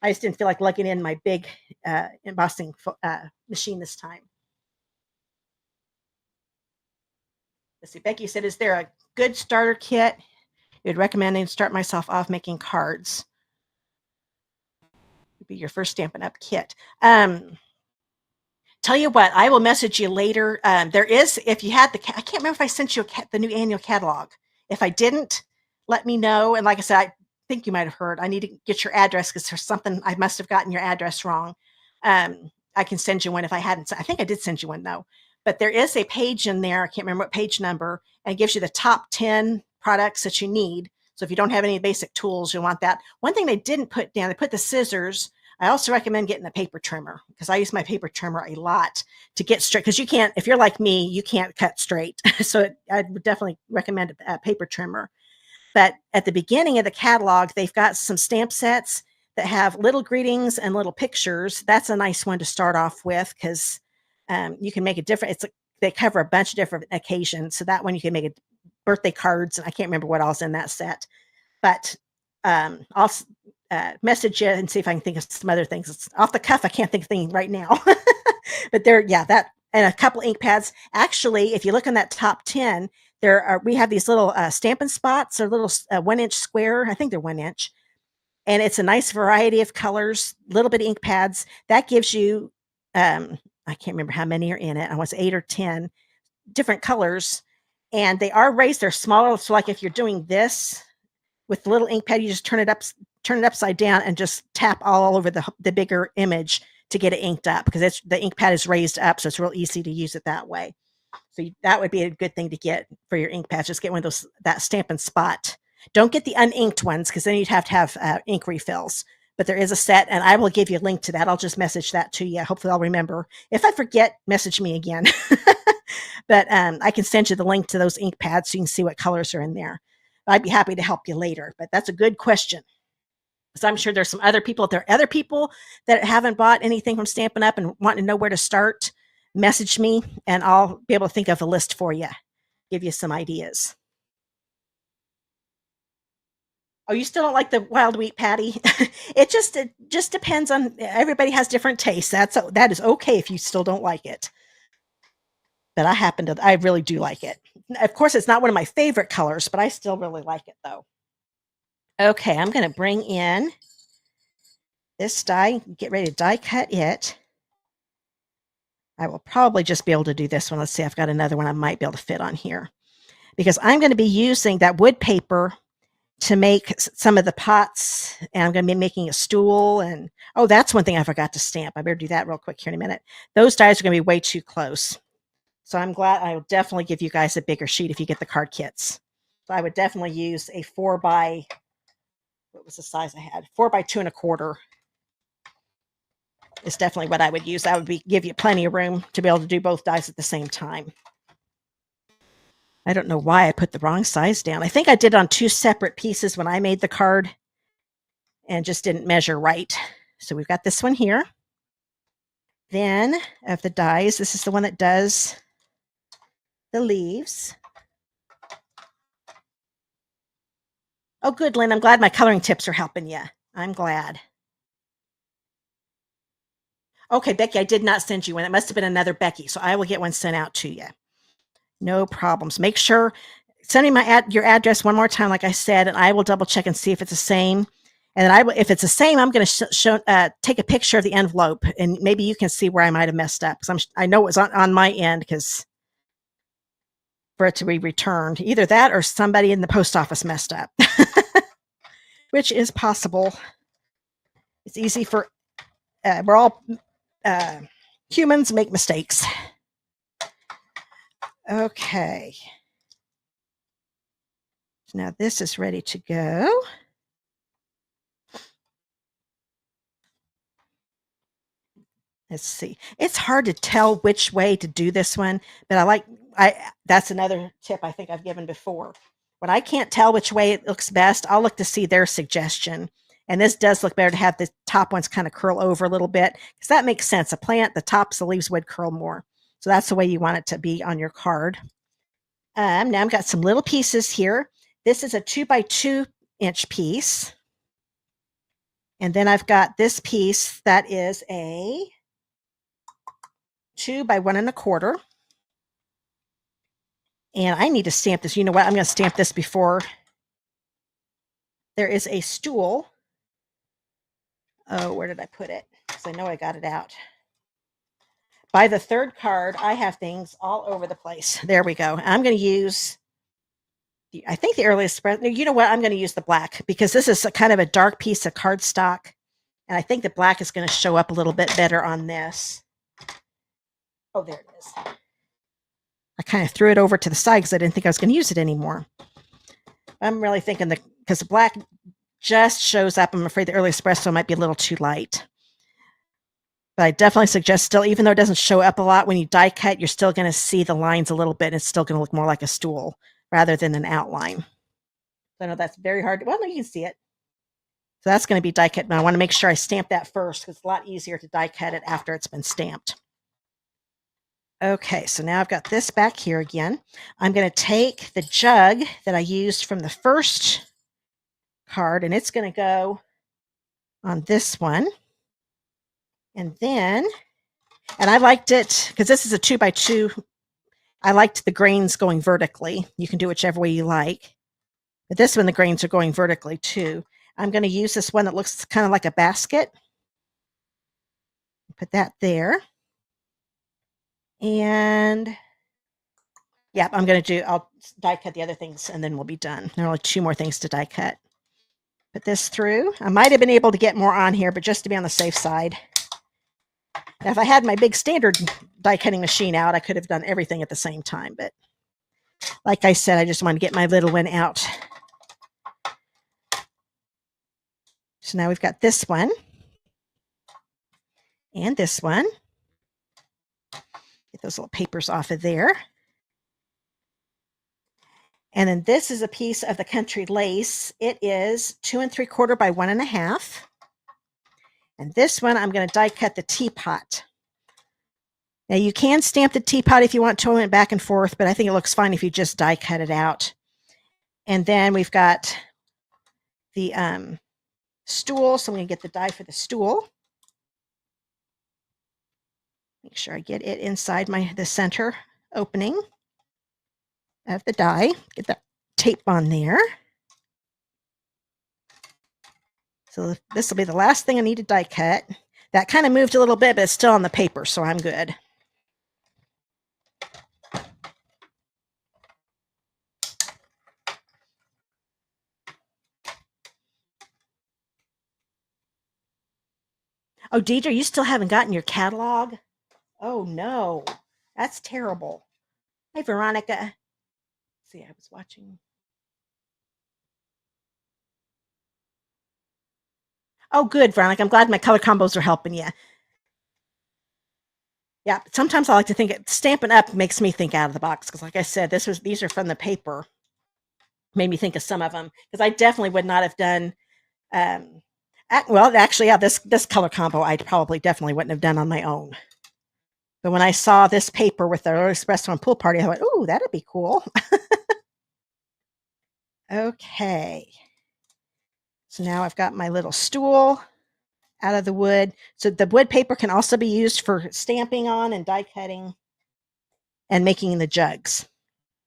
I just didn't feel like lugging in my big embossing machine this time. Let's see, Becky said, is there a good starter kit you'd recommend to start myself off making cards? Be your first Stampin' Up kit. Tell you what, I will message you later. There is, if you had I can't remember if I sent you the new annual catalog. If I didn't, let me know. And like I said, I think you might have heard, I need to get your address because there's something, I must have gotten your address wrong. I can send you one if I hadn't. I think I did send you one though. But there is a page in there, I can't remember what page number, and it gives you the top 10 products that you need. So if you don't have any basic tools, you'll want that. One thing they didn't put down, they put the scissors. I also recommend getting a paper trimmer because I use my paper trimmer a lot to get straight. Because you can't, if you're like me, you can't cut straight. So I would definitely recommend a paper trimmer. But at the beginning of the catalog, they've got some stamp sets that have little greetings and little pictures. That's a nice one to start off with because you can make a different. They cover a bunch of different occasions. So that one you can make birthday cards, and I can't remember what else in that set. But I'll message you and see if I can think of some other things. It's off the cuff, I can't think of anything right now. But that and a couple ink pads. Actually, if you look in that top 10, we have these little Stampin' Spots, or little 1-inch square. I think they're 1 inch. And it's a nice variety of colors, little bit of ink pads. That gives you, I can't remember how many are in it. I want to say 8 or 10 different colors. And they are raised. They're smaller. So like if you're doing this with the little ink pad, you just turn it upside down and just tap all over the bigger image to get it inked up, because the ink pad is raised up. So it's real easy to use it that way. So that would be a good thing to get for your ink pads. Just get one of those, that Stampin' Spot. Don't get the uninked ones because then you'd have to have ink refills. But there is a set, and I will give you a link to that. I'll just message that to you. Hopefully I'll remember. If I forget, message me again. But I can send you the link to those ink pads so you can see what colors are in there. I'd be happy to help you later. But that's a good question. So I'm sure there's some other people. If there are other people that haven't bought anything from Stampin' Up and want to know where to start, message me and I'll be able to think of a list for you, give you some ideas. Oh, you still don't like the wild wheat, Patty? It just depends on, everybody has different tastes. That is okay if you still don't like it. But I really do like it. Of course, it's not one of my favorite colors, but I still really like it though. Okay, I'm going to bring in this die, get ready to die cut it. I will probably just be able to do this one. Let's see, I've got another one I might be able to fit on here. Because I'm going to be using that wood paper to make some of the pots, and I'm going to be making a stool. And oh, that's one thing I forgot to stamp. I better do that real quick here in a minute. Those dies are going to be way too close. So I'm glad. I will definitely give you guys a bigger sheet if you get the card kits. So I would definitely use a 4 by, what was the size I had? 4 by 2.25 is definitely what I would use. That would give you plenty of room to be able to do both dies at the same time. I don't know why I put the wrong size down. I think I did on 2 separate pieces when I made the card and just didn't measure right. So we've got this one here. Then of the dies, this is the one that does the leaves. Oh, good, Lynn. I'm glad my coloring tips are helping you. I'm glad. Okay, Becky, I did not send you one. It must have been another Becky, so I will get one sent out to you. No problems. Make sure, send me your address one more time, like I said, and I will double check and see if it's the same. And then if it's the same, I'm going to take a picture of the envelope, and maybe you can see where I might have messed up, because I know it was on my end, because for it to be returned, either that or somebody in the post office messed up, which is possible. It's easy for we're all humans, make mistakes. Okay. Now this is ready to go. Let's see. It's hard to tell which way to do this one, but that's another tip I think I've given before. When I can't tell which way it looks best, I'll look to see their suggestion. And this does look better to have the top ones kind of curl over a little bit, because that makes sense. A plant, the tops, the leaves would curl more. So that's the way you want it to be on your card. Now I've got some little pieces here. This is a 2 by 2 inch piece. And then I've got this piece that is a 2 by 1.25. And I need to stamp this. You know what? I'm going to stamp this before. There is a stool. Oh, where did I put it? Because I know I got it out. By the third card, I have things all over the place. There we go. I'm going to use, I think the earliest spread. You know what? I'm going to use the black, because this is kind of a dark piece of cardstock. And I think the black is going to show up a little bit better on this. Oh, there it is. I kind of threw it over to the side because I didn't think I was going to use it anymore. I'm really thinking because the black just shows up, I'm afraid the early espresso might be a little too light. But I definitely suggest still, even though it doesn't show up a lot, when you die cut, you're still going to see the lines a little bit. And it's still going to look more like a stool rather than an outline. So I know that's very hard. Well, no, you can see it. So that's going to be die cut. Now I want to make sure I stamp that first, because it's a lot easier to die cut it after it's been stamped. Okay, so now I've got this back here again. I'm going to take the jug that I used from the first card, and it's going to go on this one. And then, and I liked it, because this is a 2 by 2. I liked the grains going vertically. You can do whichever way you like. But this one, the grains are going vertically too. I'm going to use this one that looks kind of like a basket. Put that there. And yeah, I'll die cut the other things and then we'll be done. There are only 2 more things to die cut. Put this through. I might have been able to get more on here, but just to be on the safe side. Now, if I had my big standard die cutting machine out, I could have done everything at the same time. But like I said, I just want to get my little one out. So now we've got this one and this one. Get those little papers off of there. And then this is a piece of the Country Lace. It is 2 3/4 by 1.5. And this one, I'm going to die cut the teapot. Now you can stamp the teapot if you want to, it back and forth, but I think it looks fine if you just die cut it out. And then we've got the stool. So I'm going to get the die for the stool. Make sure I get it inside the center opening of the die. Get the tape on there. So this will be the last thing I need to die cut. That kind of moved a little bit, but it's still on the paper, so I'm good. Oh, Deidre, you still haven't gotten your catalog? Oh, no. That's terrible. Hey, Veronica. Let's see, I was watching. Oh, good, Veronica. I'm glad my color combos are helping you. Yeah, sometimes I like to think Stampin' Up makes me think out of the box because, like I said, these are from the paper. Made me think of some of them because I definitely would not have done. Um, well, actually, yeah, this color combo I probably definitely wouldn't have done on my own. But when I saw this paper with the Early Espresso and Pool Party, I went, "Ooh, that'd be cool." Okay, so now I've got my little stool out of the wood. So the wood paper can also be used for stamping on and die cutting and making the jugs.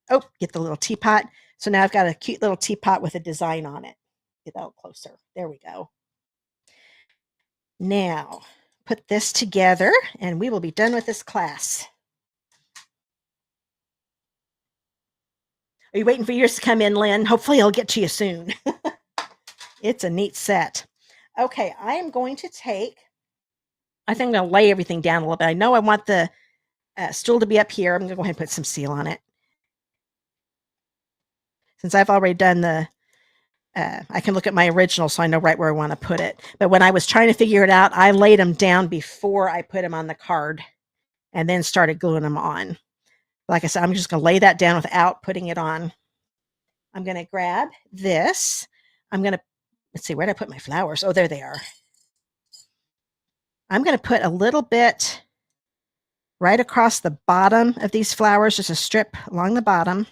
Oh, get the little teapot. So now I've got a cute little teapot with a design on it. Get that a little closer. There we go. Now, put this together and we will be done with this class. Are you waiting for yours to come in, Lynn? Hopefully it'll get to you soon. It's a neat set. Okay, I am going to I think I'm going to lay everything down a little bit. I know I want the stool to be up here. I'm going to go ahead and put some seal on it. Since I've already done I can look at my original so I know right where I want to put it. But when I was trying to figure it out, I laid them down before I put them on the card and then started gluing them on. Like I said, I'm just going to lay that down without putting it on. I'm going to grab this. Let's see, where did I put my flowers? Oh, there they are. I'm going to put a little bit right across the bottom of these flowers, just a strip along the bottom.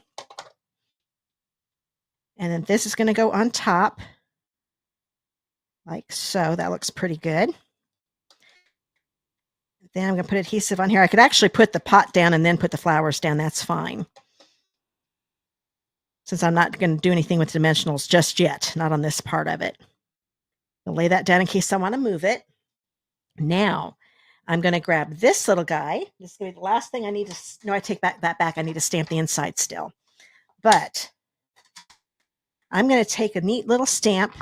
And then this is going to go on top, like so. That looks pretty good. Then I'm going to put adhesive on here. I could actually put the pot down and then put the flowers down. That's fine. Since I'm not going to do anything with dimensionals just yet, not on this part of it. I'll lay that down in case I want to move it. Now, I'm going to grab this little guy. This is going to be the last thing I need to, no, I take that back. I need to stamp the inside still. But I'm going to take a neat little stamp.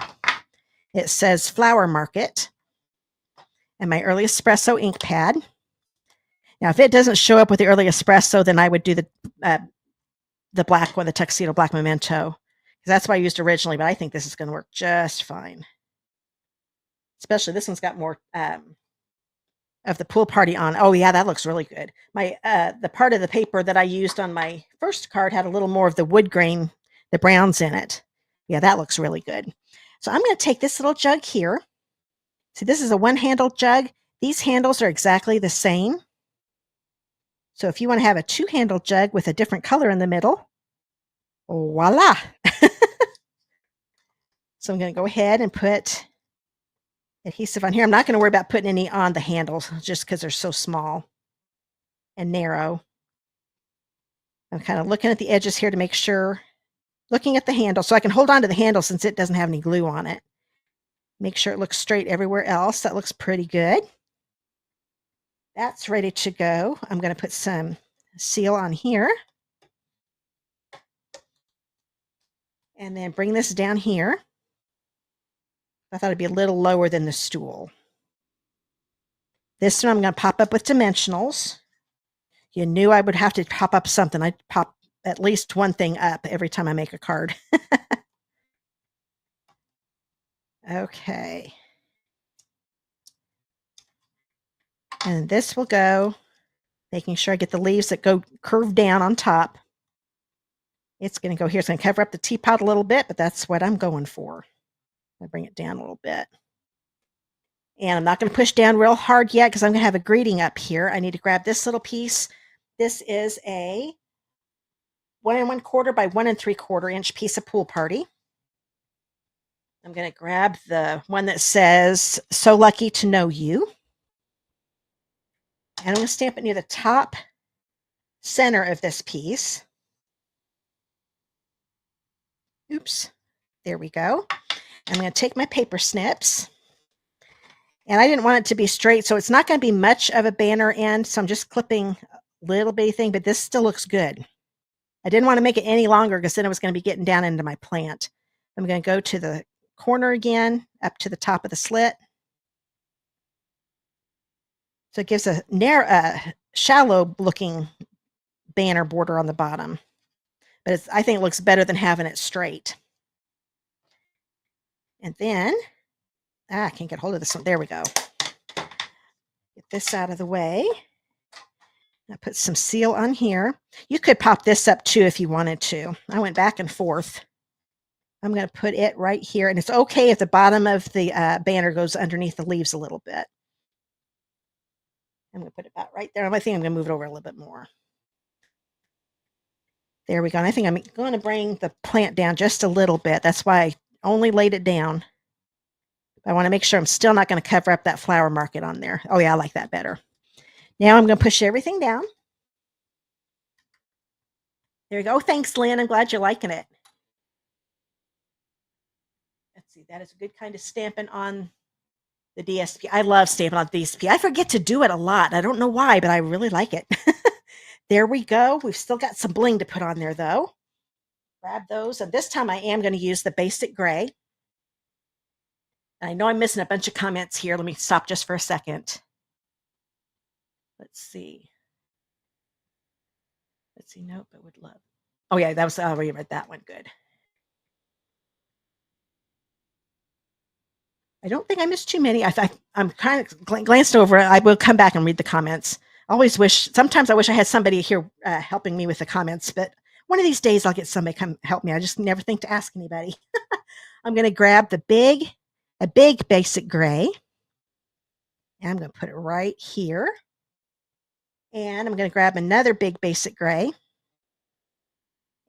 It says Flower Market and my Early Espresso ink pad. Now, if it doesn't show up with the Early Espresso, then I would do the black one, the Tuxedo Black Memento. Because that's what I used originally, but I think this is going to work just fine. Especially this one's got more of the Pool Party on. Oh, yeah, that looks really good. The part of the paper that I used on my first card had a little more of the wood grain, the browns in it. Yeah, that looks really good. So I'm going to take this little jug here. See, this is a one-handled jug. These handles are exactly the same. So if you want to have a two-handled jug with a different color in the middle, voila. So I'm going to go ahead and put adhesive on here. I'm not going to worry about putting any on the handles just because they're so small and narrow. I'm kind of looking at the edges here to make sure, looking at the handle so I can hold on to the handle since it doesn't have any glue on it. Make sure it looks straight everywhere else. That looks pretty good. That's ready to go. I'm going to put some seal on here. And then bring this down here. I thought it'd be a little lower than the stool. This one I'm going to pop up with dimensionals. You knew I would have to pop up something. I'd pop at least one thing up every time I make a card. Okay. And this will go, making sure I get the leaves that go curved down on top. It's going to go here. It's going to cover up the teapot a little bit, but that's what I'm going for. I'll bring it down a little bit. And I'm not going to push down real hard yet because I'm going to have a greeting up here. I need to grab this little piece. This is a 1 1/4 by 1 3/4 inch piece of Pool Party. I'm going to grab the one that says, So Lucky to Know You. And I'm going to stamp it near the top center of this piece. Oops. There we go. I'm going to take my paper snips. And I didn't want it to be straight, so it's not going to be much of a banner end. So I'm just clipping a little bitty thing, but this still looks good. I didn't want to make it any longer because then it was going to be getting down into my plant. I'm going to go to the corner again, up to the top of the slit. So it gives a shallow looking banner border on the bottom. But I think it looks better than having it straight. And then, I can't get hold of this one. There we go. Get this out of the way. I put some seal on here. You could pop this up too if you wanted to. I went back and forth. I'm going to put it right here. And it's okay if the bottom of the banner goes underneath the leaves a little bit. I'm going to put it about right there. I think I'm going to move it over a little bit more. There we go. And I think I'm going to bring the plant down just a little bit. That's why I only laid it down. I want to make sure I'm still not going to cover up that flower market on there. Oh yeah, I like that better. Now I'm going to push everything down. There you go. Thanks, Lynn. I'm glad you're liking it. Let's see. That is a good kind of stamping on the DSP. I love stamping on the DSP. I forget to do it a lot. I don't know why, but I really like it. There we go. We've still got some bling to put on there, though. Grab those. And this time I am going to use the basic gray. And I know I'm missing a bunch of comments here. Let me stop just for a second. Let's see. Let's see. Nope, I would love. Oh, yeah, that was, I already read that one. Good. I don't think I missed too many. I'm kind of glanced over it. I will come back and read the comments. Sometimes I wish I had somebody here helping me with the comments, but one of these days I'll get somebody come help me. I just never think to ask anybody. I'm going to grab a big basic gray, and I'm going to put it right here. And I'm going to grab another big basic gray,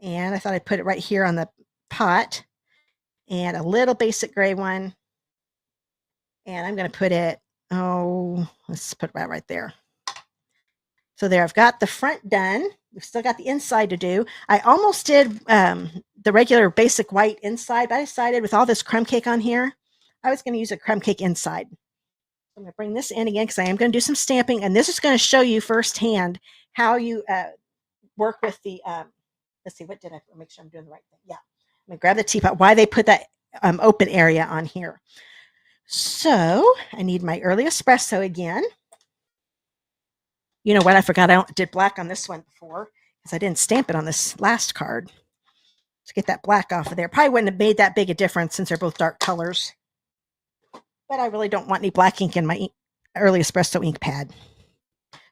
and I thought I'd put it right here on the pot, and a little basic gray one. And I'm going to put it, let's put it right there. So there, I've got the front done. We've still got the inside to do. I almost did the regular basic white inside, but I decided with all this crumb cake on here, I was going to use a crumb cake inside. I'm going to bring this in again because I am going to do some stamping, and this is going to show you firsthand how you work with the, let's see, what did I make sure I'm doing the right thing? Yeah, I'm going to grab the teapot, why they put that open area on here. So I need my early espresso again. You know what? I forgot I did black on this one before because I didn't stamp it on this last card. Let's get that black off of there. Probably wouldn't have made that big a difference since they're both dark colors. But I really don't want any black ink in my early espresso ink pad.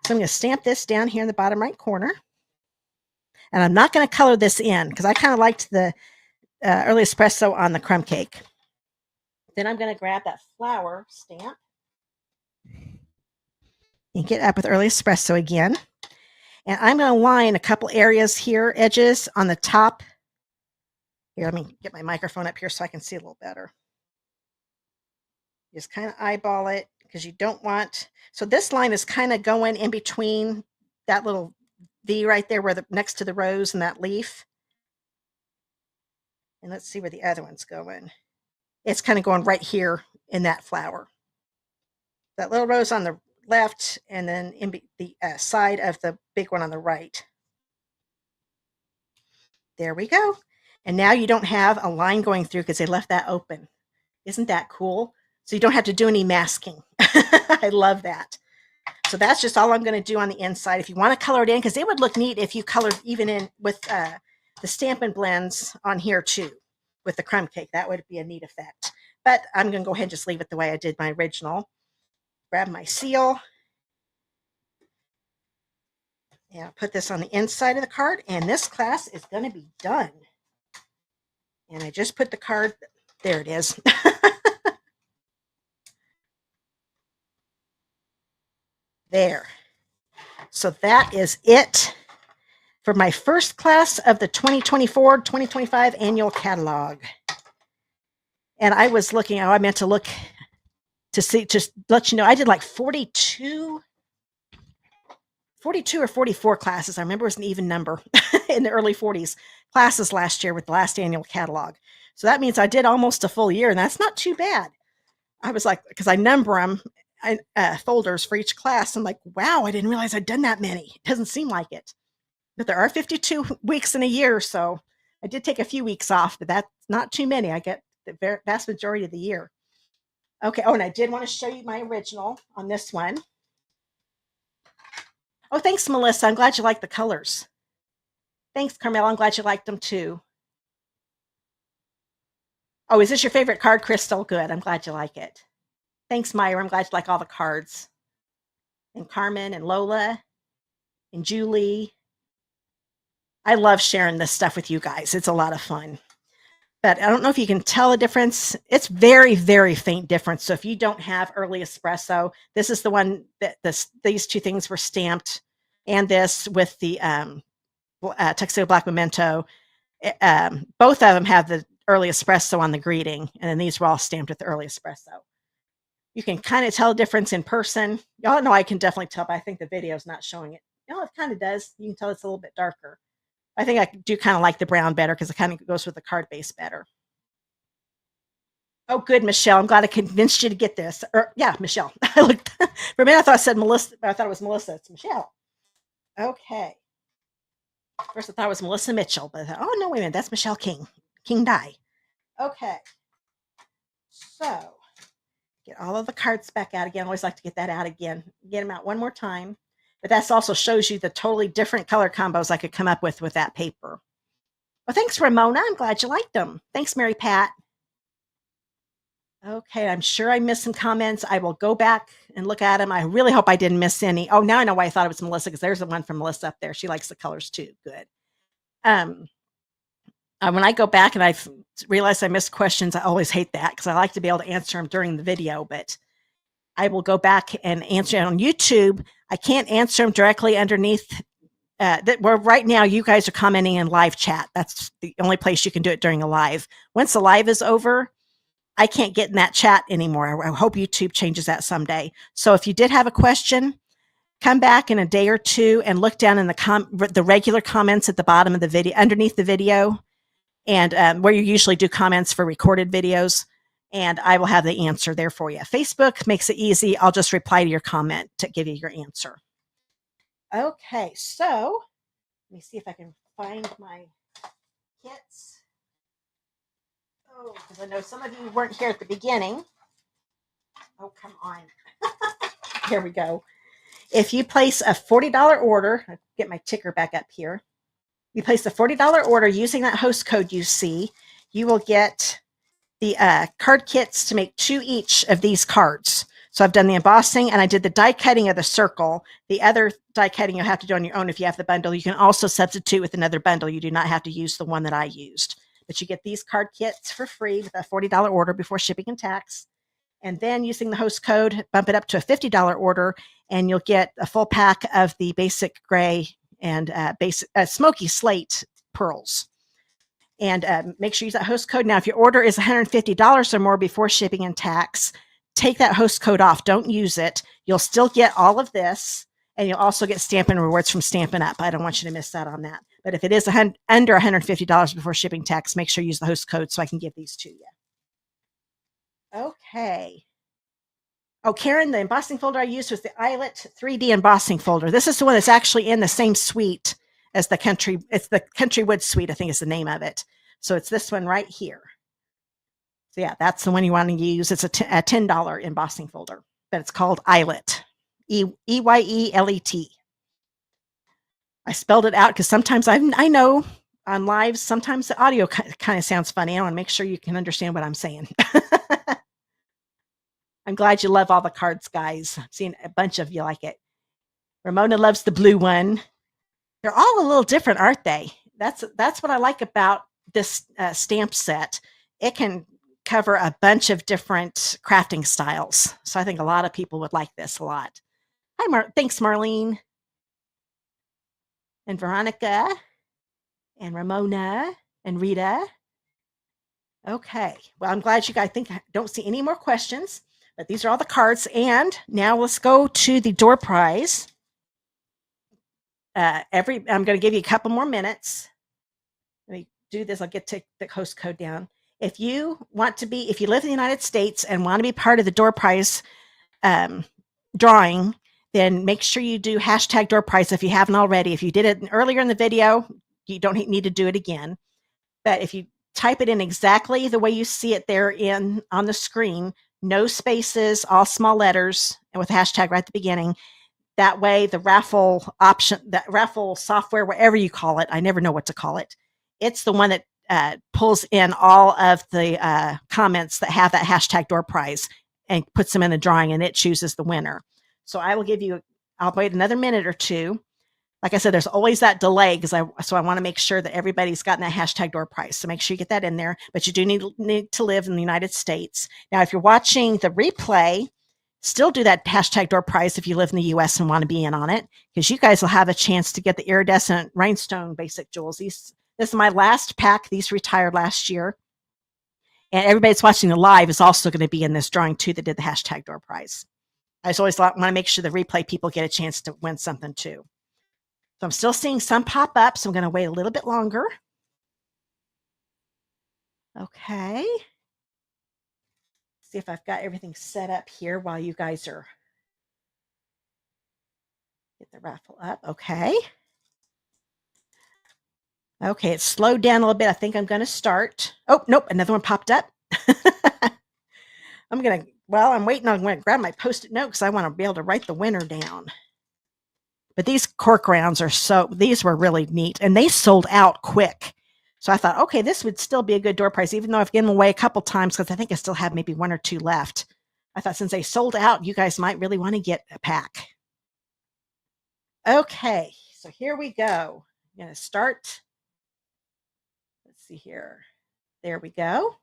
So I'm going to stamp this down here in the bottom right corner. And I'm not going to color this in because I kind of liked the early espresso on the crumb cake. Then I'm going to grab that flower stamp. Ink it up with early espresso again. And I'm going to line a couple areas here, edges on the top. Here, let me get my microphone up here so I can see a little better. Just kind of eyeball it because you don't want, so this line is kind of going in between that little V right there where next to the rose and that leaf. And let's see where the other one's going. It's kind of going right here in that flower. That little rose on the left, and then in the side of the big one on the right. There we go. And now you don't have a line going through because they left that open. Isn't that cool? So you don't have to do any masking. I love that. So that's just all I'm going to do on the inside. If you want to color it in, because it would look neat if you colored even in with the Stampin' Blends on here too, with the crumb cake. That would be a neat effect. But I'm going to go ahead and just leave it the way I did my original. Grab my seal. And I'll put this on the inside of the card. And this class is going to be done. And I just put the card, there it is. There. So that is it for my first class of the 2024-2025 annual catalog. And I was looking, I meant to look to see, just let you know, I did like 42 or 44 classes. I remember it was an even number in the early 40s classes last year with the last annual catalog. So that means I did almost a full year, and that's not too bad. I was like, because I number them, folders for each class. I'm like, wow, I didn't realize I'd done that many. It doesn't seem like it. But there are 52 weeks in a year, so I did take a few weeks off, but that's not too many. I get the vast majority of the year. Okay, oh, and I did want to show you my original on this one. Oh, thanks, Melissa. I'm glad you like the colors. Thanks, Carmel. I'm glad you liked them too. Oh, is this your favorite card, Crystal? Good. I'm glad you like it. Thanks, Myra. I'm glad you like all the cards. And Carmen and Lola and Julie. I love sharing this stuff with you guys. It's a lot of fun. But I don't know if you can tell a difference. It's very, very faint difference. So if you don't have early espresso, this is the one that these two things were stamped, and this with the Tuxedo Black Memento. Both of them have the early espresso on the greeting, and then these were all stamped with the early espresso. You can kind of tell a difference in person. Y'all know I can definitely tell, but I think the video is not showing it. It kind of does. You can tell it's a little bit darker. I think I do kind of like the brown better because it kind of goes with the card base better. Oh, good, Michelle. I'm glad I convinced you to get this. Yeah, Michelle. I looked for a minute. I thought I said Melissa. I thought it was Melissa. It's Michelle. Okay. First, I thought it was Melissa Mitchell, but I thought, oh no, wait a minute. That's Michelle King. King Die. Okay. So get all of the cards back out again. I always like to get that out again. Get them out one more time. But that also shows you the totally different color combos I could come up with that paper. Well, thanks, Ramona. I'm glad you liked them. Thanks, Mary Pat. Okay, I'm sure I missed some comments. I will go back and look at them. I really hope I didn't miss any. Oh, now I know why I thought it was Melissa, because there's the one from Melissa up there. She likes the colors too. Good. When I go back and I realize I missed questions, I always hate that because I like to be able to answer them during the video, but I will go back and answer it on YouTube. I can't answer them directly underneath. Where right now you guys are commenting in live chat. That's the only place you can do it during a live. Once the live is over, I can't get in that chat anymore. I hope YouTube changes that someday. So if you did have a question, come back in a day or two and look down in the regular comments at the bottom of the video, underneath the video, and where you usually do comments for recorded videos, and I will have the answer there for you. Facebook makes it easy. I'll just reply to your comment to give you your answer. Okay, so let me see if I can find my kits. Oh, because I know some of you weren't here at the beginning. Oh, come on. Here we go. If you place a $40 order, I'll get my ticker back up here. You place a $40 order using that host code you see, you will get the card kits to make 2 each of these cards. So I've done the embossing and I did the die cutting of the circle. The other die cutting you'll have to do on your own if you have the bundle. You can also substitute with another bundle. You do not have to use the one that I used. But you get these card kits for free with a $40 order before shipping and tax. And then using the host code, bump it up to a $50 order, and you'll get a full pack of the basic gray and basic Smoky Slate pearls. And make sure you use that host code. Now, if your order is $150 or more before shipping and tax, take that host code off. Don't use it. You'll still get all of this, and you'll also get Stampin' Rewards from Stampin' Up. I don't want you to miss out on that. But if it is under $150 before shipping tax, make sure you use the host code so I can give these to you. Okay. Oh, Karen, the embossing folder I used was the Eyelet 3D embossing folder. This is the one that's actually in the same suite as the Country. It's the Country Woods suite, I think is the name of it. So it's this one right here. So yeah, that's the one you want to use. It's a $10 embossing folder, but it's called Eyelet, Eyelet. I spelled it out because sometimes I know on live, sometimes the audio kind of sounds funny. I want to make sure you can understand what I'm saying. I'm glad you love all the cards, guys. I've seen a bunch of you like it. Ramona loves the blue one. They're all a little different, aren't they? That's what I like about this stamp set. It can cover a bunch of different crafting styles. So I think a lot of people would like this a lot. Hi, thanks, Marlene. And Veronica. And Ramona. And Rita. Okay. Well, I'm glad you guys don't see any more questions. But these are all the cards. And now let's go to the door prize. I'm going to give you a couple more minutes. Let me do this. I'll get to the host code down. If you live in the United States and want to be part of the door prize drawing, then make sure you do hashtag door prize if you haven't already. If you did it earlier in the video, you don't need to do it again. But if you type it in exactly the way you see it there on the screen, no spaces, all small letters, and with hashtag right at the beginning, That way, the raffle option, that raffle software, whatever you call it, I never know what to call it. It's the one that pulls in all of the comments that have that hashtag door prize and puts them in the drawing, and it chooses the winner. So I will give you, I'll wait another minute or two. Like I said, there's always that delay so I want to make sure that everybody's gotten that hashtag door prize. So make sure you get that in there. But you do need to live in the United States. Now, if you're watching the replay, still do that hashtag door prize if you live in the US and want to be in on it, because you guys will have a chance to get the iridescent rhinestone basic jewels. This is my last pack. These retired last year. And everybody that's watching the live is also going to be in this drawing too that did the hashtag door prize. I just always want to make sure the replay people get a chance to win something too. So I'm still seeing some pop up, so I'm going to wait a little bit longer. Okay. See if I've got everything set up here while you guys are get the raffle up. Okay. Okay, it's slowed down a little bit. I think I'm going to start. Oh, nope, another one popped up. I'm waiting. I'm going to grab my Post-it note because I want to be able to write the winner down. But these cork rounds these were really neat, and they sold out quick. So I thought, okay, this would still be a good door prize, even though I've given them away a couple times because I think I still have maybe one or two left. I thought since they sold out, you guys might really want to get a pack. Okay, so here we go. I'm going to start. Let's see here. There we go.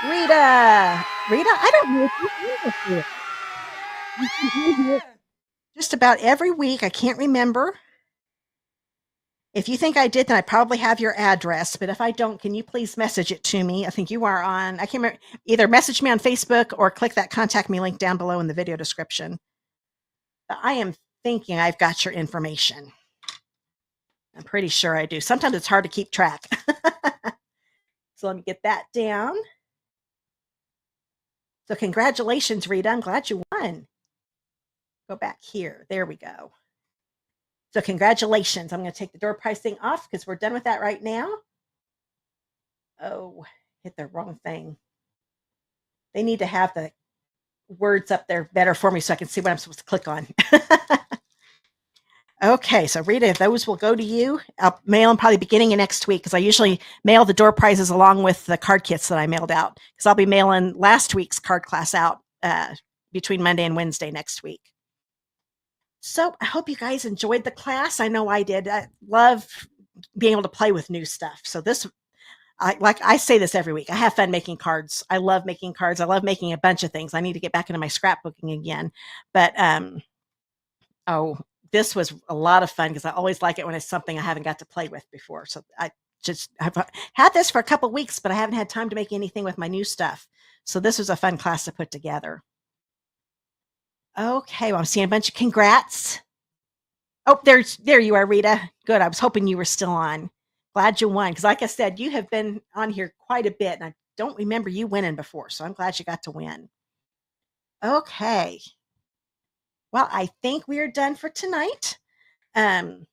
Rita, I don't know if you just about every week. I can't remember. If you think I did, then I probably have your address. But if I don't, can you please message it to me? I think you are on. I can't remember. Either message me on Facebook or click that contact me link down below in the video description. But I am thinking I've got your information. I'm pretty sure I do. Sometimes it's hard to keep track. So let me get that down. So congratulations, Rita. I'm glad you won. Go back here. There we go. So congratulations. I'm going to take the door prize thing off because we're done with that right now. Oh, hit the wrong thing. They need to have the words up there better for me so I can see what I'm supposed to click on. Okay, so Rita, those will go to you. I'll mail them probably beginning of next week because I usually mail the door prizes along with the card kits that I mailed out because I'll be mailing last week's card class out between Monday and Wednesday next week. So I hope you guys enjoyed the class. I know I did. I love being able to play with new stuff. So I say this every week. I have fun making cards. I love making cards. I love making a bunch of things. I need to get back into my scrapbooking again. But this was a lot of fun because I always like it when it's something I haven't got to play with before. So I've had this for a couple of weeks, but I haven't had time to make anything with my new stuff. So this was a fun class to put together. Okay, well, I'm seeing a bunch of congrats. Oh, there you are, Rita. Good. I was hoping you were still on. Glad you won because, like I said, you have been on here quite a bit, and I don't remember you winning before, so I'm glad you got to win. Okay. Well, I think we are done for tonight. I'd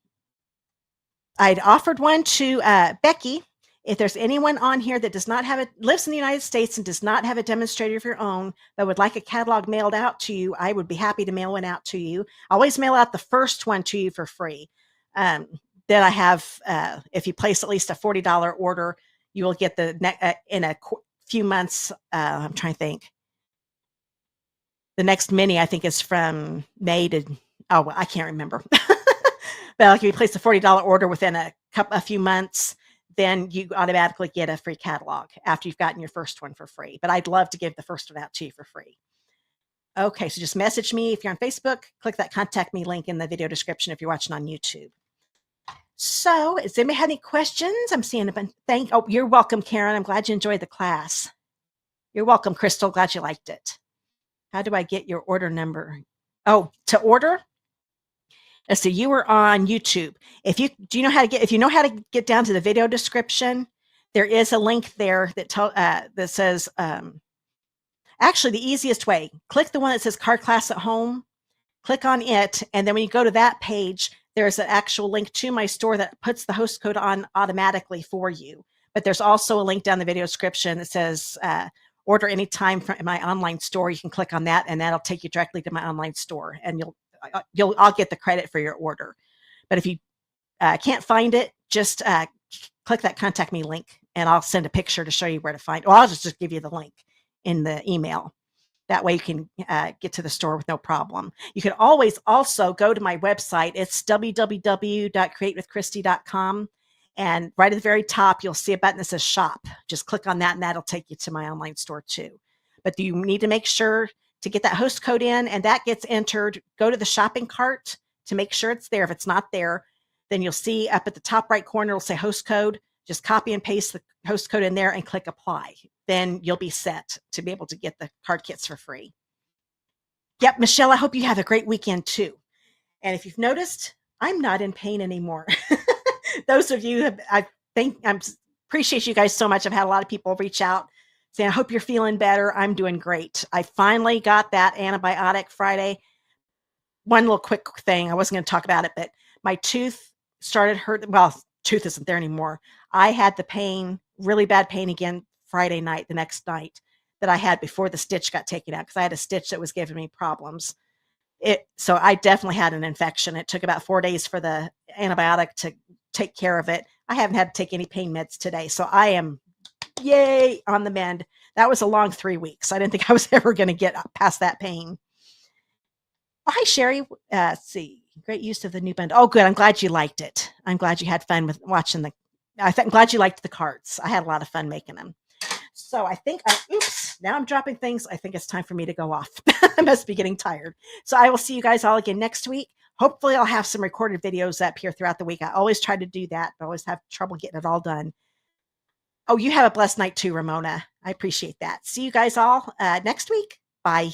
offered one to Becky. If there's anyone on here that does not have lives in the United States and does not have a demonstrator of your own, but would like a catalog mailed out to you, I would be happy to mail one out to you. I always mail out the first one to you for free. Then I have, if you place at least a $40 order, you will get in a few months. I'm trying to think. The next mini, I think, is from May to, I can't remember. But like if you place a $40 order within a few months, then you automatically get a free catalog after you've gotten your first one for free. But I'd love to give the first one out to you for free. Okay, so just message me if you're on Facebook. Click that contact me link in the video description if you're watching on YouTube. So, does anybody have any questions? I'm seeing a bunch. Oh, you're welcome, Karen. I'm glad you enjoyed the class. You're welcome, Crystal. Glad you liked it. How do I get your order number? Oh, to order? Let's see. You were on YouTube. If you know how to get down to the video description, there is a link there that says. Actually, the easiest way: click the one that says "Card Class at Home." Click on it, and then when you go to that page, there's an actual link to my store that puts the host code on automatically for you. But there's also a link down the video description that says order anytime from my online store, you can click on that, and that'll take you directly to my online store, and I'll get the credit for your order. But if you can't find it, just click that contact me link, and I'll send a picture to show you where to find it. Well, I'll just give you the link in the email. That way you can get to the store with no problem. You can always also go to my website. It's www.createwithchristy.com. And right at the very top, you'll see a button that says shop. Just click on that, and that'll take you to my online store too. But you need to make sure to get that host code in, and that gets entered. Go to the shopping cart to make sure it's there. If it's not there, then you'll see up at the top right corner, it'll say host code. Just copy and paste the host code in there and click apply. Then you'll be set to be able to get the card kits for free. Yep, Michelle, I hope you have a great weekend too. And if you've noticed, I'm not in pain anymore. Those of you, I appreciate you guys so much. I've had a lot of people reach out saying, I hope you're feeling better. I'm doing great. I finally got that antibiotic Friday. One little quick thing, I wasn't going to talk about it, but my tooth started hurting. Well, tooth isn't there anymore. I had the pain, really bad pain again Friday night, the next night that I had before the stitch got taken out, because I had a stitch that was giving me problems. So I definitely had an infection. It took about 4 days for the antibiotic to take care of it. I haven't had to take any pain meds today. So I am, yay, on the mend. That was a long 3 weeks. I didn't think I was ever going to get past that pain. Oh, hi, Sherry. Let's see. Great use of the new bundle. Oh, good. I'm glad you liked it. I'm glad you had fun with watching I'm glad you liked the cards. I had a lot of fun making them. So I think, oops, now I'm dropping things. I think it's time for me to go off. I must be getting tired. So I will see you guys all again next week. Hopefully I'll have some recorded videos up here throughout the week. I always try to do that, but I always have trouble getting it all done. Oh, you have a blessed night too, Ramona. I appreciate that. See you guys all next week. Bye.